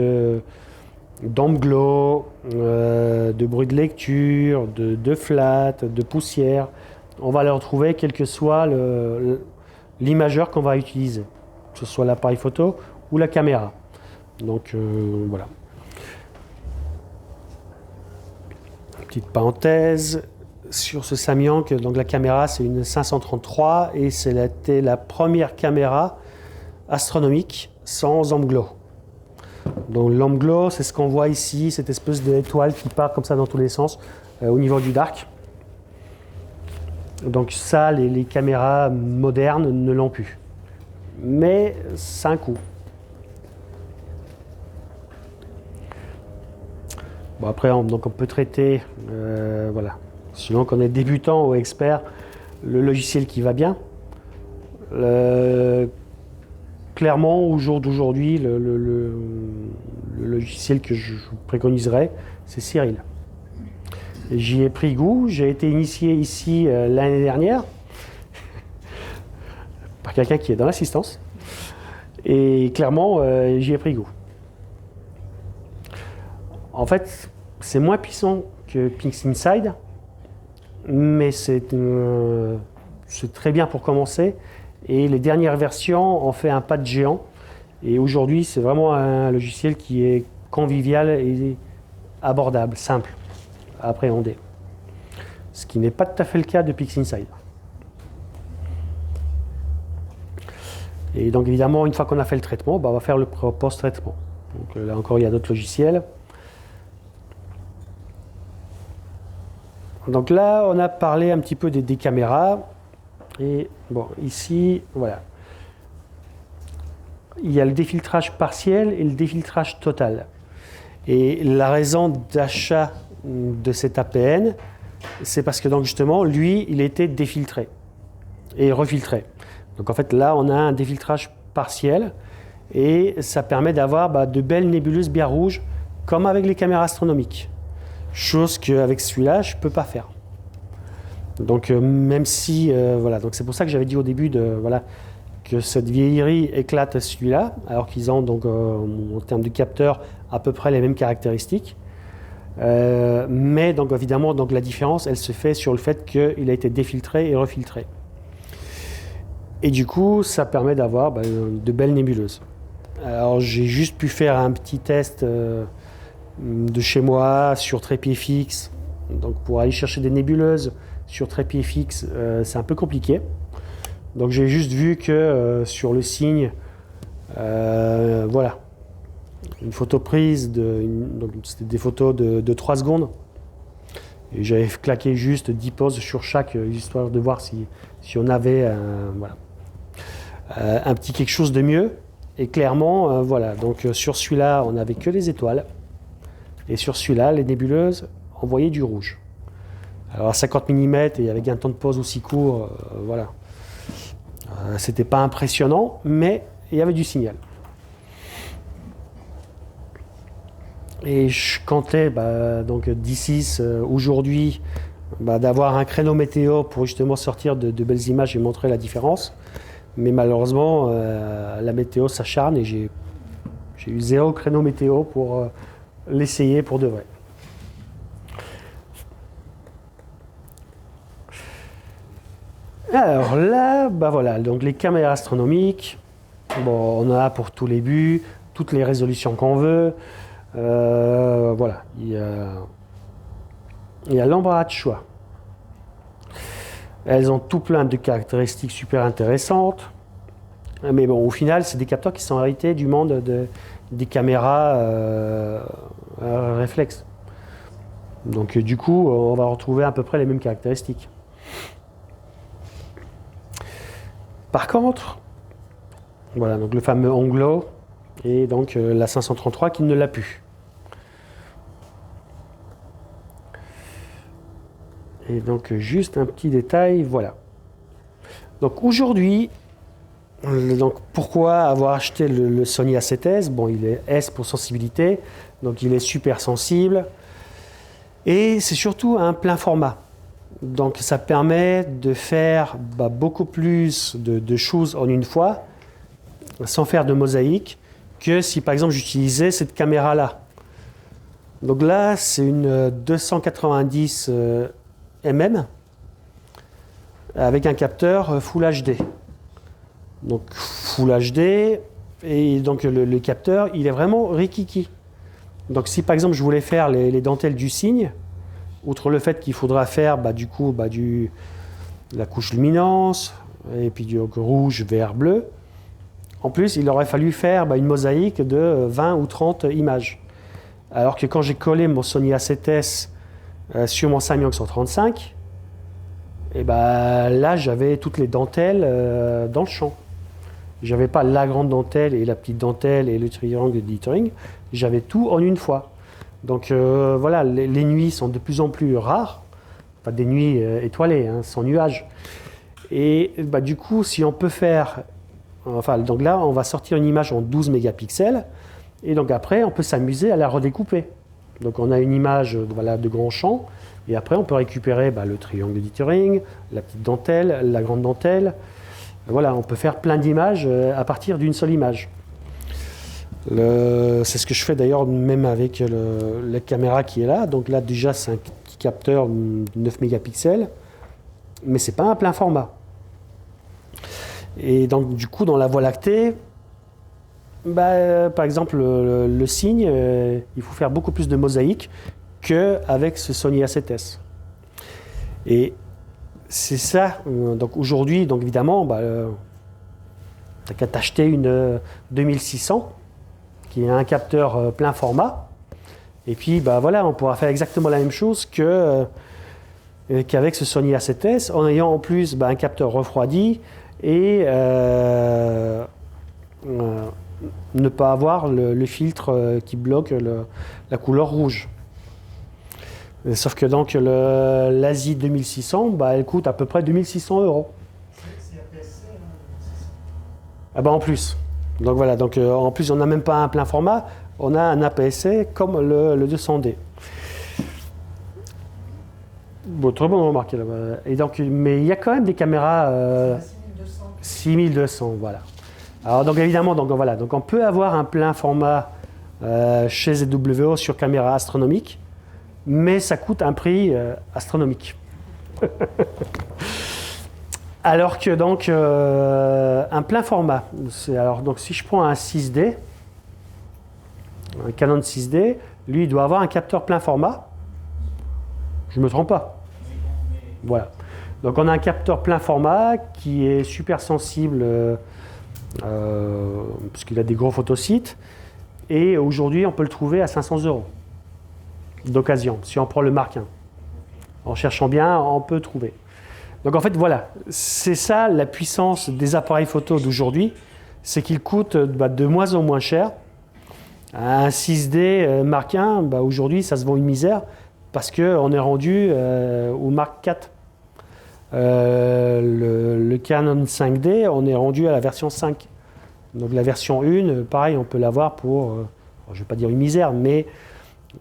d'anglo, de bruit de lecture, de flat, de poussière, on va les retrouver quel que soit l'imageur qu'on va utiliser, que ce soit l'appareil photo ou la caméra. Donc voilà. Petite parenthèse sur ce Samyang, donc la caméra c'est une 533 et c'était la première caméra astronomique sans AMGLO. Donc l'AMGLO, c'est ce qu'on voit ici, cette espèce d'étoile qui part comme ça dans tous les sens au niveau du dark. Donc ça, les caméras modernes ne l'ont plus. Mais c'est un coût. Bon, après, on peut traiter, voilà, selon qu'on est débutant ou expert, le logiciel qui va bien. Clairement, au jour d'aujourd'hui, le logiciel que je préconiserais, c'est Cyril. J'y ai pris goût, j'ai été initié ici l'année dernière par quelqu'un qui est dans l'assistance. Et clairement, j'y ai pris goût. En fait, c'est moins puissant que PixInsight, mais c'est très bien pour commencer. Et les dernières versions ont fait un pas de géant. Et aujourd'hui, c'est vraiment un logiciel qui est convivial et abordable, simple à appréhender. Ce qui n'est pas tout à fait le cas de PixInsight. Et donc évidemment, une fois qu'on a fait le traitement, on va faire le post-traitement. Donc là encore, il y a d'autres logiciels. Donc là, on a parlé un petit peu des caméras. Et bon, ici, voilà. Il y a le défiltrage partiel et le défiltrage total. Et la raison d'achat de cet APN, c'est parce que donc justement, lui, il était défiltré et refiltré. Donc en fait, là, on a un défiltrage partiel et ça permet d'avoir de belles nébuleuses bien rouges, comme avec les caméras astronomiques. Chose qu'avec celui-là, je ne peux pas faire. Donc même si, voilà, donc c'est pour ça que j'avais dit au début que cette vieillerie éclate celui-là, alors qu'ils ont donc en termes de capteurs à peu près les mêmes caractéristiques. Mais donc évidemment, donc la différence, elle se fait sur le fait qu'il a été défiltré et refiltré. Et du coup, ça permet d'avoir de belles nébuleuses. Alors j'ai juste pu faire un petit test de chez moi sur trépied fixe. Donc pour aller chercher des nébuleuses sur trépied fixe, c'est un peu compliqué. Donc j'ai juste vu que sur le cygne, voilà, une photo prise, donc c'était des photos de 3 secondes. Et j'avais claqué juste 10 poses sur chaque, histoire de voir si on avait voilà, un petit quelque chose de mieux. Et clairement, voilà, donc sur celui-là, on n'avait que les étoiles. Et sur celui-là, les nébuleuses envoyaient du rouge. Alors à 50 mm et avec un temps de pause aussi court, voilà. C'était pas impressionnant, mais il y avait du signal. Et je comptais donc d'ici aujourd'hui d'avoir un créneau météo pour justement sortir de belles images et montrer la différence. Mais malheureusement, la météo s'acharne et j'ai eu 0 créneau météo pour l'essayer pour de vrai. Alors là, voilà, donc les caméras astronomiques, bon, on en a pour tous les buts, toutes les résolutions qu'on veut. Voilà, il y a l'embarras de choix. Elles ont tout plein de caractéristiques super intéressantes. Mais bon, au final, c'est des capteurs qui sont hérités du monde des caméras réflexes. Donc du coup, on va retrouver à peu près les mêmes caractéristiques. Par contre, voilà, donc le fameux Anglo et donc la 533 qui ne l'a plus. Et donc juste un petit détail, voilà. Donc aujourd'hui, donc pourquoi avoir acheté le Sony A7S? Bon, il est S pour sensibilité, donc il est super sensible. Et c'est surtout un plein format. Donc ça permet de faire beaucoup plus de choses en une fois, sans faire de mosaïque, que si par exemple j'utilisais cette caméra-là. Donc là, c'est une 290 mm avec un capteur Full HD. Donc Full HD, et donc le capteur, il est vraiment rikiki. Donc si par exemple je voulais faire les dentelles du cygne, outre le fait qu'il faudra faire la couche luminance, et puis du rouge, vert, bleu, en plus il aurait fallu faire une mosaïque de 20 ou 30 images. Alors que quand j'ai collé mon Sony A7S sur mon Samyang 135, et là j'avais toutes les dentelles dans le champ. J'avais pas la grande dentelle et la petite dentelle et le triangle de dithering, j'avais tout en une fois. Donc voilà, les nuits sont de plus en plus rares, pas des nuits étoilées, sans nuages. Et bah, du coup, si on peut faire... Enfin, donc là, on va sortir une image en 12 mégapixels. Et donc après, on peut s'amuser à la redécouper. Donc on a une image voilà, de grand champ. Et après, on peut récupérer bah, le triangle de dithering, la petite dentelle, la grande dentelle. Voilà, on peut faire plein d'images à partir d'une seule image. C'est ce que je fais d'ailleurs même avec la caméra qui est là. Donc là, déjà, c'est un petit capteur de 9 mégapixels. Mais ce n'est pas un plein format. Et donc, du coup, dans la Voie lactée, bah, par exemple, le signe, il faut faire beaucoup plus de mosaïque qu'avec ce Sony A7S. Et c'est ça. Donc aujourd'hui, donc évidemment, bah, tu n'as qu'à t'acheter une 2600 qui est un capteur plein format. Et puis, bah, voilà, on pourra faire exactement la même chose qu'avec ce Sony A7S, en ayant en plus bah, un capteur refroidi et ne pas avoir le filtre qui bloque la couleur rouge. Sauf que donc l'Asie 2600, bah, elle coûte à peu près 2600 €. C'est APS-C, Ah bah en plus. Donc voilà, donc en plus on n'a même pas un plein format, on a un APS-C comme le 200D. Bon, très bonne remarque là-bas. Et donc, mais il y a quand même des caméras 6200, voilà. Alors donc évidemment, donc voilà, donc on peut avoir un plein format chez ZWO sur caméra astronomique, mais ça coûte un prix astronomique. Alors que donc un plein format, alors donc si je prends un 6D, un Canon 6D, lui il doit avoir un capteur plein format. Je ne me trompe pas. Voilà. Donc on a un capteur plein format qui est super sensible parce qu'il a des gros photosites. Et aujourd'hui, on peut le trouver à 500 € d'occasion, si on prend le Mark I. En cherchant bien, on peut trouver. Donc en fait, voilà, c'est ça la puissance des appareils photo d'aujourd'hui, c'est qu'ils coûtent de moins en moins cher. Un 6D Mark I, bah, aujourd'hui, ça se vend une misère parce qu'on est rendu au Mark IV. Le Canon 5D, on est rendu à la version 5. Donc la version 1, pareil, on peut l'avoir pour, je ne vais pas dire une misère, mais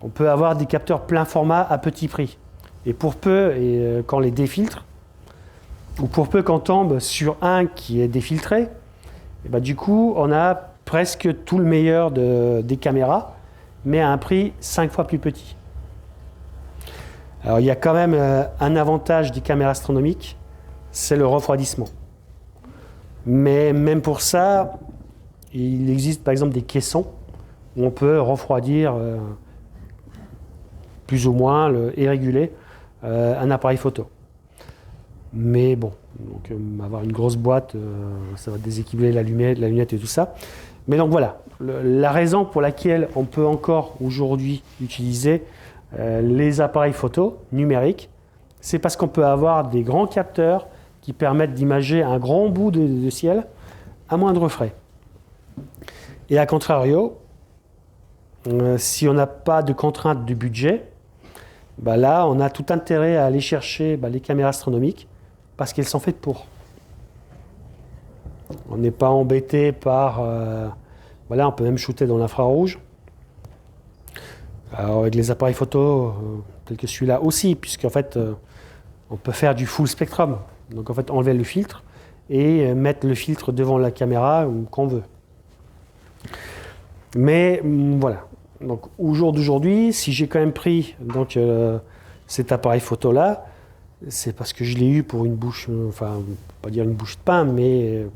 on peut avoir des capteurs plein format à petit prix. Et pour peu, quand on les défiltre, ou pour peu qu'on tombe sur un qui est défiltré, et bah, du coup, on a presque tout le meilleur des caméras, mais à un prix 5 fois plus petit. Alors il y a quand même un avantage des caméras astronomiques, c'est le refroidissement. Mais même pour ça, il existe par exemple des caissons où on peut refroidir plus ou moins et réguler un appareil photo. Mais bon, donc, avoir une grosse boîte, ça va déséquilibrer la lunette et tout ça. Mais donc voilà, la raison pour laquelle on peut encore aujourd'hui utiliser les appareils photo numériques, c'est parce qu'on peut avoir des grands capteurs qui permettent d'imager un grand bout de ciel à moindre frais. Et à contrario, si on n'a pas de contrainte de budget, bah là, on a tout intérêt à aller chercher les caméras astronomiques parce qu'elles sont faites pour. On n'est pas embêté par... voilà, on peut même shooter dans l'infrarouge. Alors avec les appareils photo tels que celui-là aussi, puisqu'en fait, on peut faire du full spectrum. Donc en fait, enlever le filtre et mettre le filtre devant la caméra qu'on veut. Mais voilà. Donc au jour d'aujourd'hui, si j'ai quand même pris donc, cet appareil photo-là, c'est parce que je l'ai eu pour une bouche, enfin, pas dire une bouche de pain, mais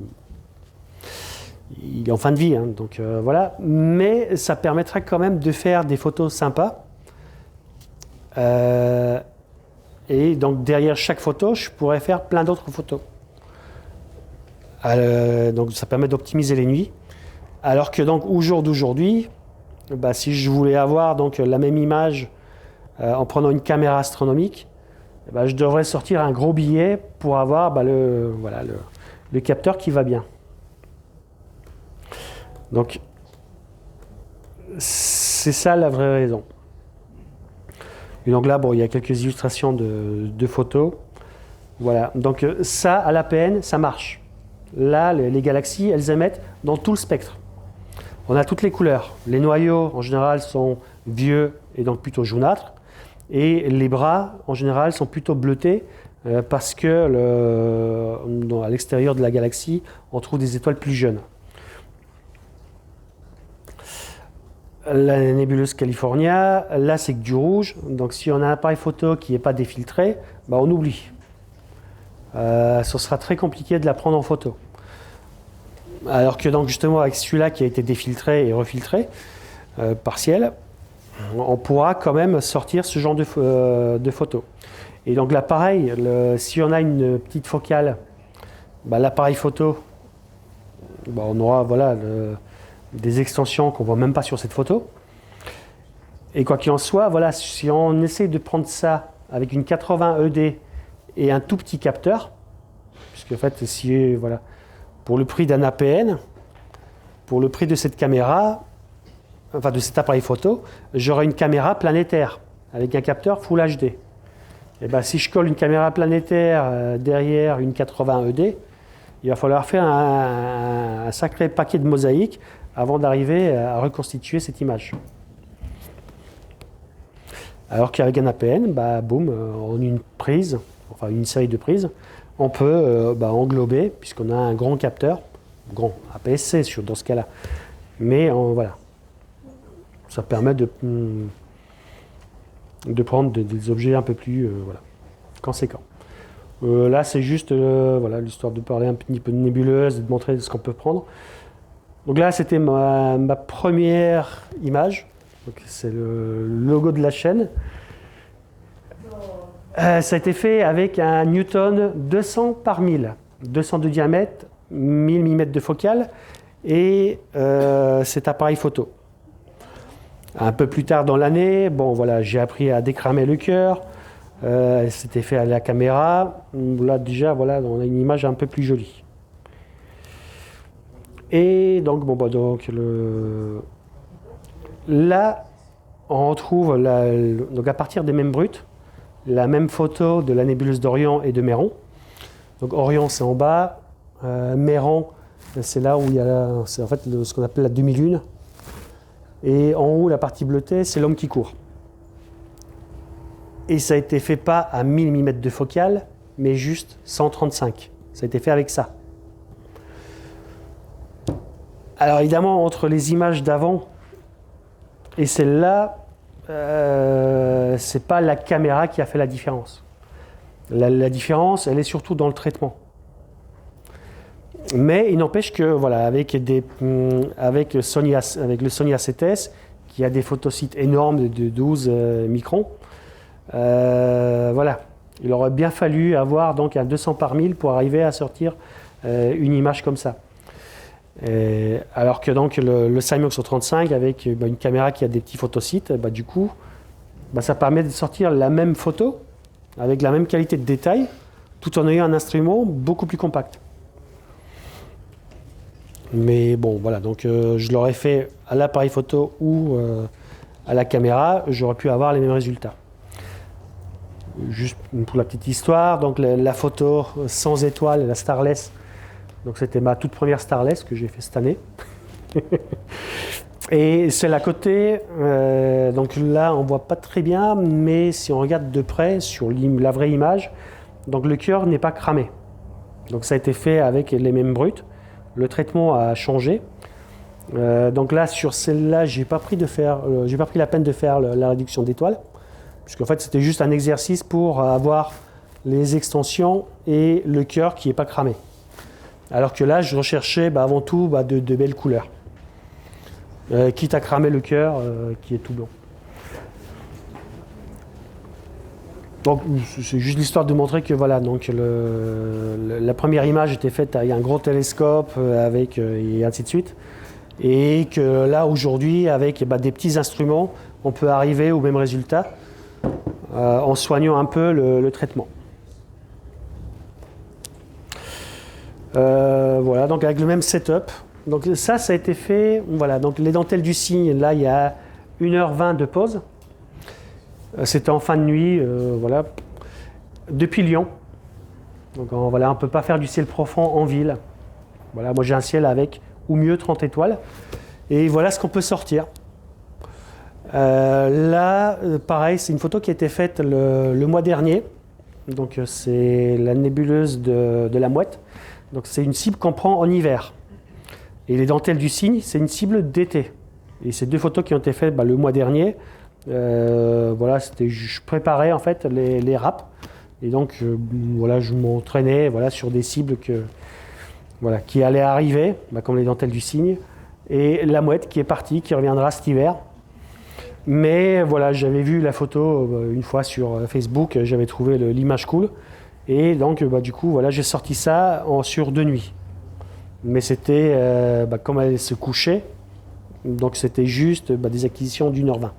il est en fin de vie, hein, donc voilà. Mais ça permettra quand même de faire des photos sympas. Et donc derrière chaque photo, je pourrais faire plein d'autres photos. Donc ça permet d'optimiser les nuits. Alors que donc au jour d'aujourd'hui, bah, si je voulais avoir donc la même image en prenant une caméra astronomique, bah, je devrais sortir un gros billet pour avoir le capteur qui va bien. Donc c'est ça la vraie raison. Et donc là, bon, il y a quelques illustrations de photos. Voilà, donc ça, à l'APN, ça marche. Là, les galaxies, elles émettent dans tout le spectre. On a toutes les couleurs. Les noyaux, en général, sont vieux et donc plutôt jaunâtres. Et les bras, en général, sont plutôt bleutés parce que à l'extérieur de la galaxie, on trouve des étoiles plus jeunes. La nébuleuse California, là, c'est que du rouge. Donc, si on a un appareil photo qui n'est pas défiltré, bah, on oublie. Ce sera très compliqué de la prendre en photo. Alors que donc justement avec celui-là qui a été défiltré et refiltré, partiel, on pourra quand même sortir ce genre de photos. Et donc là pareil, si on a une petite focale, bah, l'appareil photo, bah, on aura voilà, des extensions qu'on ne voit même pas sur cette photo. Et quoi qu'il en soit, voilà, si on essaie de prendre ça avec une 80 ED et un tout petit capteur, puisque en fait, si, voilà, pour le prix d'un APN, pour le prix de cette caméra, enfin de cet appareil photo, j'aurai une caméra planétaire avec un capteur Full HD. Et ben, si je colle une caméra planétaire derrière une 80 ED, il va falloir faire un sacré paquet de mosaïques avant d'arriver à reconstituer cette image. Alors qu'avec un APN, bah, boum, en une prise, enfin une série de prises, on peut englober, puisqu'on a un grand capteur, grand, APS-C dans ce cas-là. Mais voilà, ça permet de prendre des objets un peu plus voilà, conséquents. Là, c'est juste voilà, l'histoire de parler un petit peu de nébuleuse et de montrer ce qu'on peut prendre. Donc là, c'était ma première image. C'est le logo de la chaîne. Ça a été fait avec un Newton 200 par 1000, 200 de diamètre, 1000 mm de focale et cet appareil photo. Un peu plus tard dans l'année, bon voilà, j'ai appris à décramer le cœur. C'était fait à la caméra. Là déjà, voilà, on a une image un peu plus jolie. Et donc bon bah donc là, on retrouve donc à partir des mêmes brutes. La même photo de la nébuleuse d'Orion et de Méron. Donc Orion c'est en bas, Méron c'est là où il y a c'est en fait ce qu'on appelle la demi-lune. Et en haut la partie bleutée c'est l'homme qui court. Et ça a été fait pas à 1000 mm de focale, mais juste 135. Ça a été fait avec ça. Alors évidemment entre les images d'avant et celle-là, c'est pas la caméra qui a fait la différence. La différence, elle est surtout dans le traitement. Mais il n'empêche que, voilà, avec le Sony A7S, qui a des photosites énormes de 12 microns, voilà, il aurait bien fallu avoir donc un 200 par 1000 pour arriver à sortir une image comme ça. Alors que donc le Cymox 35 avec une caméra qui a des petits photosites, du coup, ça permet de sortir la même photo avec la même qualité de détail, tout en ayant un instrument beaucoup plus compact. Mais bon, voilà, donc je l'aurais fait à l'appareil photo ou à la caméra, j'aurais pu avoir les mêmes résultats. Juste pour la petite histoire, donc la photo sans étoile, la Starless. Donc c'était ma toute première Starless que j'ai fait cette année. Et celle à côté, donc là on voit pas très bien, mais si on regarde de près sur la vraie image, donc le cœur n'est pas cramé. Donc ça a été fait avec les mêmes brutes. Le traitement a changé. Donc là sur celle-là, j'ai pas pris la peine de faire la réduction d'étoiles, puisqu'en fait c'était juste un exercice pour avoir les extensions et le cœur qui n'est pas cramé. Alors que là, je recherchais avant tout de belles couleurs. Quitte à cramer le cœur qui est tout blanc. Donc c'est juste l'histoire de montrer que voilà, donc la première image était faite avec un gros télescope et ainsi de suite. Et que là aujourd'hui, avec des petits instruments, on peut arriver au même résultat en soignant un peu le traitement. Voilà, donc avec le même setup. Donc ça a été fait, voilà, donc les dentelles du cygne, là il y a 1h20 de pause. C'était en fin de nuit, voilà, depuis Lyon. Donc voilà, on ne peut pas faire du ciel profond en ville. Voilà, moi j'ai un ciel avec, ou mieux, 30 étoiles. Et voilà ce qu'on peut sortir. Là, pareil, c'est une photo qui a été faite le mois dernier. Donc c'est la nébuleuse de la Mouette. Donc c'est une cible qu'on prend en hiver. Et les dentelles du Cygne, c'est une cible d'été. Et ces deux photos qui ont été faites le mois dernier, voilà, je préparais en fait les râpes. Et donc voilà, je m'entraînais sur des cibles qui allaient arriver, comme les dentelles du Cygne. Et la Mouette qui est partie, qui reviendra cet hiver. Mais voilà, j'avais vu la photo une fois sur Facebook, j'avais trouvé l'image cool. Et donc du coup, voilà, j'ai sorti ça sur 2 nuits. Mais c'était comme elle se couchait, donc c'était juste des acquisitions d'1h20.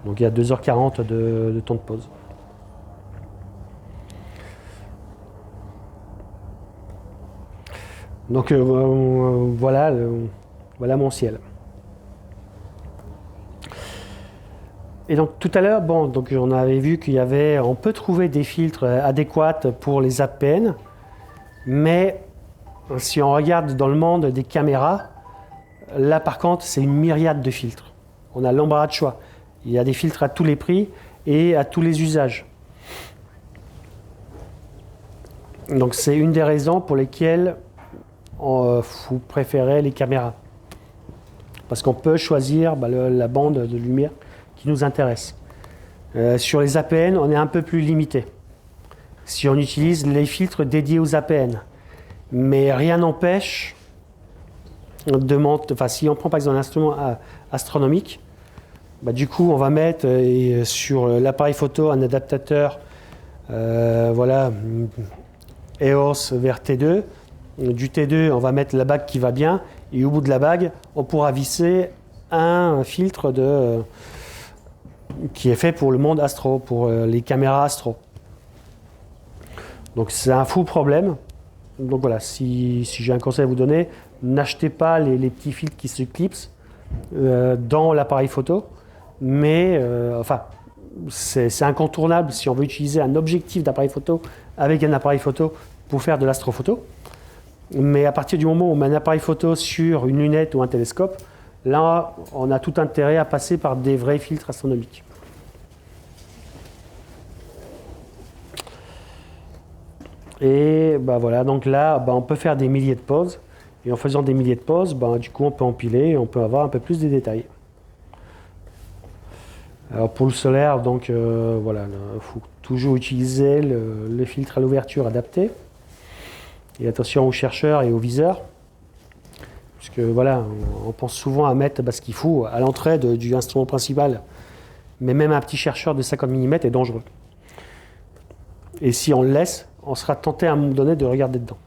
Donc il y a 2h40 de temps de pause. Donc voilà mon ciel. Et donc tout à l'heure, donc on avait vu on peut trouver des filtres adéquats pour les APN, mais si on regarde dans le monde des caméras, là par contre c'est une myriade de filtres. On a l'embarras de choix. Il y a des filtres à tous les prix et à tous les usages. Donc c'est une des raisons pour lesquelles vous préférez les caméras. Parce qu'on peut choisir la bande de lumière qui nous intéresse. Sur les APN, on est un peu plus limité. Si on utilise les filtres dédiés aux APN. Mais rien n'empêche si on prend par exemple un instrument astronomique, du coup on va mettre sur l'appareil photo un adaptateur EOS vers T2. Du T2 on va mettre la bague qui va bien et au bout de la bague on pourra visser un filtre qui est fait pour le monde astro, pour les caméras astro. Donc c'est un fou problème. Donc voilà, si j'ai un conseil à vous donner, n'achetez pas les petits filtres qui se clipsent dans l'appareil photo, mais c'est incontournable si on veut utiliser un objectif d'appareil photo avec un appareil photo pour faire de l'astrophoto. Mais à partir du moment où on met un appareil photo sur une lunette ou un télescope, là on a tout intérêt à passer par des vrais filtres astronomiques. Et voilà, donc là, on peut faire des milliers de poses. Et en faisant des milliers de poses, du coup, on peut empiler et on peut avoir un peu plus de détails. Alors pour le solaire, donc voilà, il faut toujours utiliser le filtre à l'ouverture adapté. Et attention aux chercheurs et aux viseurs. Puisque voilà, on pense souvent à mettre ce qu'il faut à l'entrée du instrument principal. Mais même un petit chercheur de 50 mm est dangereux. Et si on le laisse, on sera tenté à un moment donné de regarder dedans.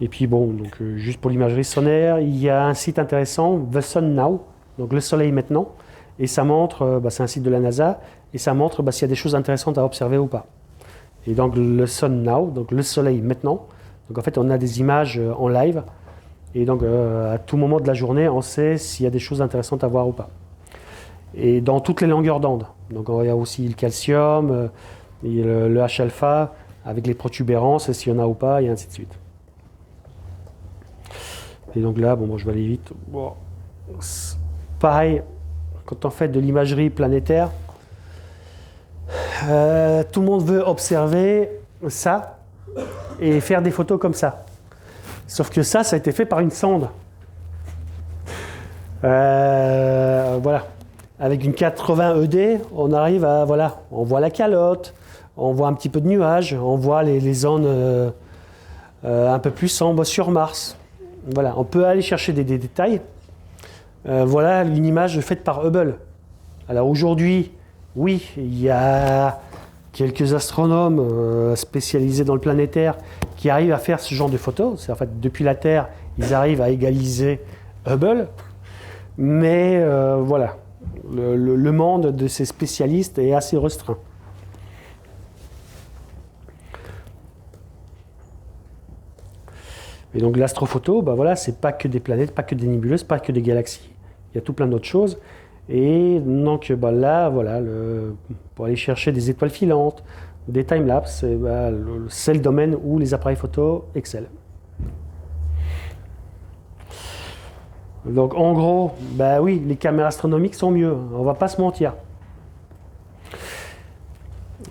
Et puis donc juste pour l'imagerie sonore, il y a un site intéressant, The Sun Now, donc le soleil maintenant, et ça montre, c'est un site de la NASA, et ça montre s'il y a des choses intéressantes à observer ou pas. Et donc le Sun Now, donc le soleil maintenant, donc en fait on a des images en live, et donc à tout moment de la journée, on sait s'il y a des choses intéressantes à voir ou pas. Et dans toutes les longueurs d'onde, donc il y a aussi le calcium, et le H-alpha avec les protubérances, s'il y en a ou pas, et ainsi de suite. Et donc là, je vais aller vite. Pareil, quand on fait de l'imagerie planétaire, tout le monde veut observer ça et faire des photos comme ça. Sauf que ça a été fait par une sonde. Voilà. Avec une 80 ED, on arrive à, on voit la calotte, on voit un petit peu de nuages, on voit les zones un peu plus sombres sur Mars. Voilà, on peut aller chercher des détails. Voilà une image faite par Hubble. Alors aujourd'hui, oui, il y a quelques astronomes spécialisés dans le planétaire qui arrivent à faire ce genre de photos. C'est en fait depuis la Terre, ils arrivent à égaliser Hubble. Mais voilà, le monde de ces spécialistes est assez restreint. Et donc l'astrophoto, voilà, c'est pas que des planètes, pas que des nébuleuses, pas que des galaxies. Il y a tout plein d'autres choses. Et donc là, voilà, pour aller chercher des étoiles filantes, des timelapses, c'est le domaine où les appareils photo excellent. Donc en gros, oui, les caméras astronomiques sont mieux, on va pas se mentir.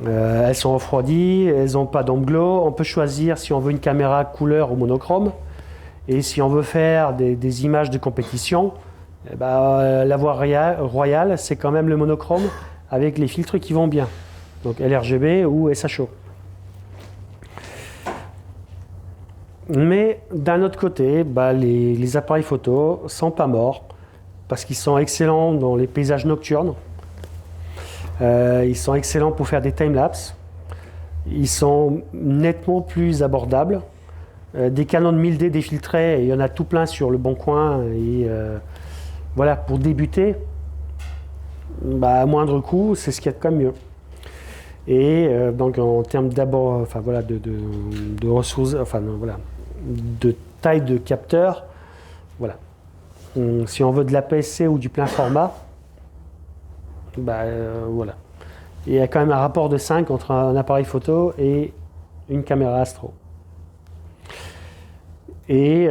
Elles sont refroidies, elles n'ont pas d'ombre glow. On peut choisir si on veut une caméra couleur ou monochrome. Et si on veut faire des images de compétition, la voie royale, c'est quand même le monochrome avec les filtres qui vont bien. Donc LRGB ou SHO. Mais d'un autre côté, les appareils photo ne sont pas morts parce qu'ils sont excellents dans les paysages nocturnes. Ils sont excellents pour faire des timelapses. Ils sont nettement plus abordables. Des Canon 1000D défiltrés, il y en a tout plein sur le bon coin. Et voilà, pour débuter, à moindre coût, c'est ce qu'il y a de quand même mieux. Et donc en termes d'abord, de ressources, de taille de capteur, voilà. Si on veut de l'APS-C ou du plein format, voilà. Il y a quand même un rapport de 5 entre un appareil photo et une caméra astro. Et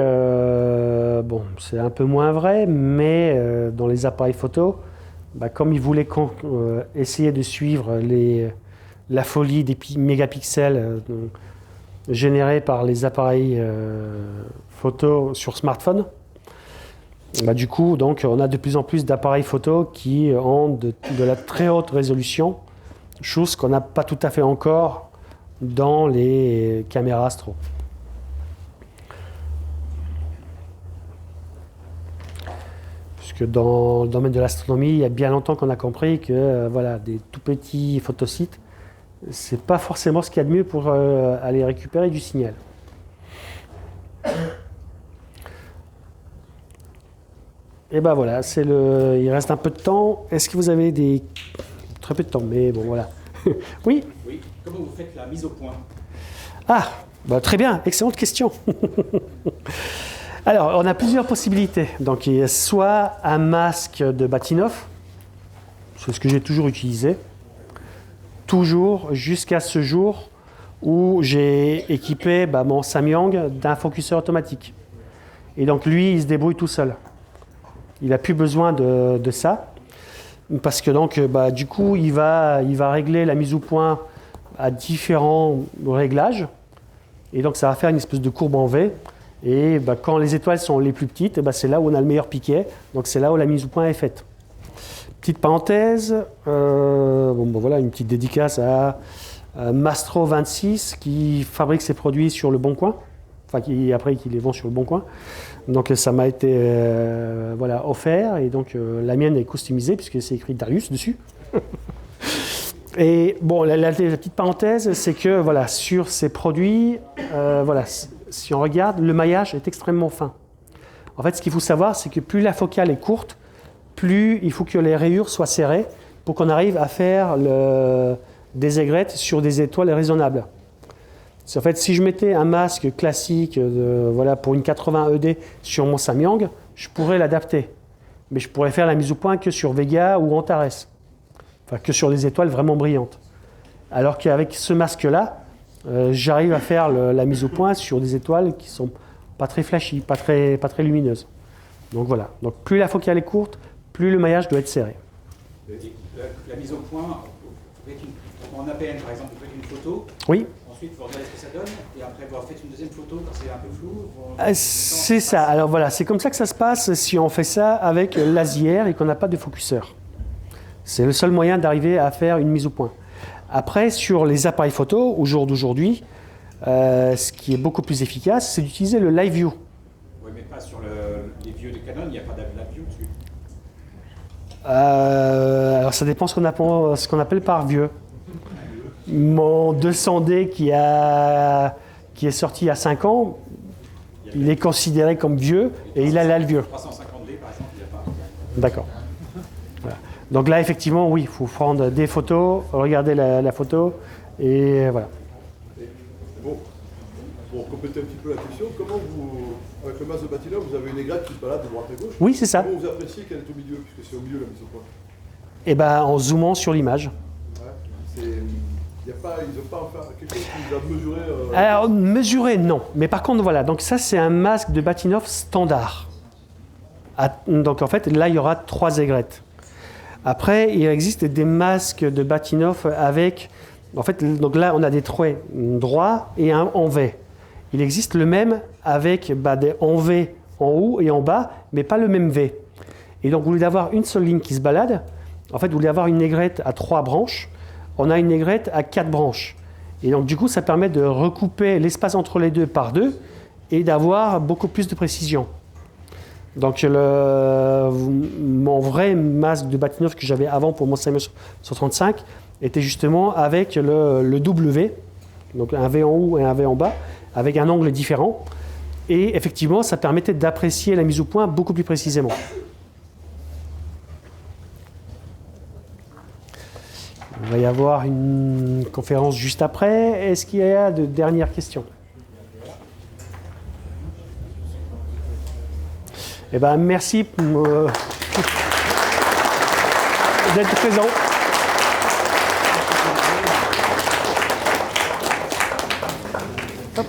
c'est un peu moins vrai, mais dans les appareils photo, comme ils voulaient essayer de suivre la folie des mégapixels générés par les appareils photo sur smartphone, du coup, donc, on a de plus en plus d'appareils photo qui ont de la très haute résolution, chose qu'on n'a pas tout à fait encore dans les caméras astro. Puisque dans le domaine de l'astronomie, il y a bien longtemps qu'on a compris que des tout petits photosites, c'est pas forcément ce qu'il y a de mieux pour aller récupérer du signal. Et voilà, il reste un peu de temps. Est-ce que vous avez très peu de temps, mais bon, voilà. Oui. Oui. Comment vous faites la mise au point? Très bien, excellente question. Alors, on a plusieurs possibilités. Donc, il y a soit un masque de Bahtinov, c'est ce que j'ai toujours utilisé, jusqu'à ce jour où j'ai équipé mon Samyang d'un focuseur automatique. Et donc, lui, il se débrouille tout seul. Il n'a plus besoin de ça, parce que donc, du coup, il va régler la mise au point à différents réglages, et donc ça va faire une espèce de courbe en V, et quand les étoiles sont les plus petites, c'est là où on a le meilleur piquet, donc c'est là où la mise au point est faite. Petite parenthèse, voilà une petite dédicace à Mastro26 qui fabrique ses produits sur le Bon Coin, qui les vend sur le Bon Coin. Donc ça m'a été offert, et donc la mienne est customisée puisque c'est écrit Darius dessus. Et la petite parenthèse, c'est que sur ces produits, si on regarde, le maillage est extrêmement fin. En fait, ce qu'il faut savoir, c'est que plus la focale est courte, plus il faut que les rayures soient serrées pour qu'on arrive à faire des aigrettes sur des étoiles raisonnables. En fait, si je mettais un masque classique pour une 80 ED sur mon Samyang, je pourrais l'adapter. Mais je pourrais faire la mise au point que sur Vega ou Antares. Que sur des étoiles vraiment brillantes. Alors qu'avec ce masque-là, j'arrive à faire la mise au point sur des étoiles qui ne sont pas très flashy, pas très lumineuses. Donc voilà. Donc plus la focale est courte, plus le maillage doit être serré. La mise au point, en APN par exemple, vous faites une photo. Oui. Ensuite, vous regardez ce que ça donne, et après, vous faites une deuxième photo quand c'est un peu flou. C'est ça. Alors voilà, c'est comme ça que ça se passe si on fait ça avec l'ASIR et qu'on n'a pas de focuseur. C'est le seul moyen d'arriver à faire une mise au point. Après, sur les appareils photo, au jour d'aujourd'hui, ce qui est beaucoup plus efficace, c'est d'utiliser le Live View. Oui, mais pas sur les vieux de Canon, il n'y a pas de Live View dessus. Alors ça dépend ce qu'on appelle par vieux. Mon 200D qui est sorti il y a 5 ans, il est considéré comme vieux et il a la vieux. 350D par exemple, il n'y a pas. D'accord. Voilà. Donc là, effectivement, oui, il faut prendre des photos, regarder la photo et voilà. Bon, pour compléter un petit peu la question, comment avec le masque de Bahtinov, vous avez une aigrette qui se balade de droite à gauche? Oui, c'est ça. Comment vous appréciez qu'elle est au milieu, puisque c'est au milieu la mise au point? En zoomant sur l'image. Ouais, Ils n'ont pas enfin quelque chose qui nous a mesuré. Alors, mesurer, non. Mais par contre, voilà. Donc ça, c'est un masque de Bahtinov standard. Donc en fait, là, il y aura 3 aigrettes. Après, il existe des masques de Bahtinov avec... En fait, donc là, on a des traits droits et un en V. Il existe le même avec des en V en haut et en bas, mais pas le même V. Et donc, au lieu d'avoir une seule ligne qui se balade, en fait, au lieu d'avoir une aigrette à 3 branches, on a une aigrette à 4 branches. Et donc, du coup, ça permet de recouper l'espace entre les deux par 2 et d'avoir beaucoup plus de précision. Donc, mon vrai masque de Bahtinov que j'avais avant pour mon Simon 135 était justement avec le W, donc un V en haut et un V en bas, avec un angle différent. Et effectivement, ça permettait d'apprécier la mise au point beaucoup plus précisément. Il va y avoir une conférence juste après. Est-ce qu'il y a de dernières questions? Eh bien, merci d'être présent. Hop.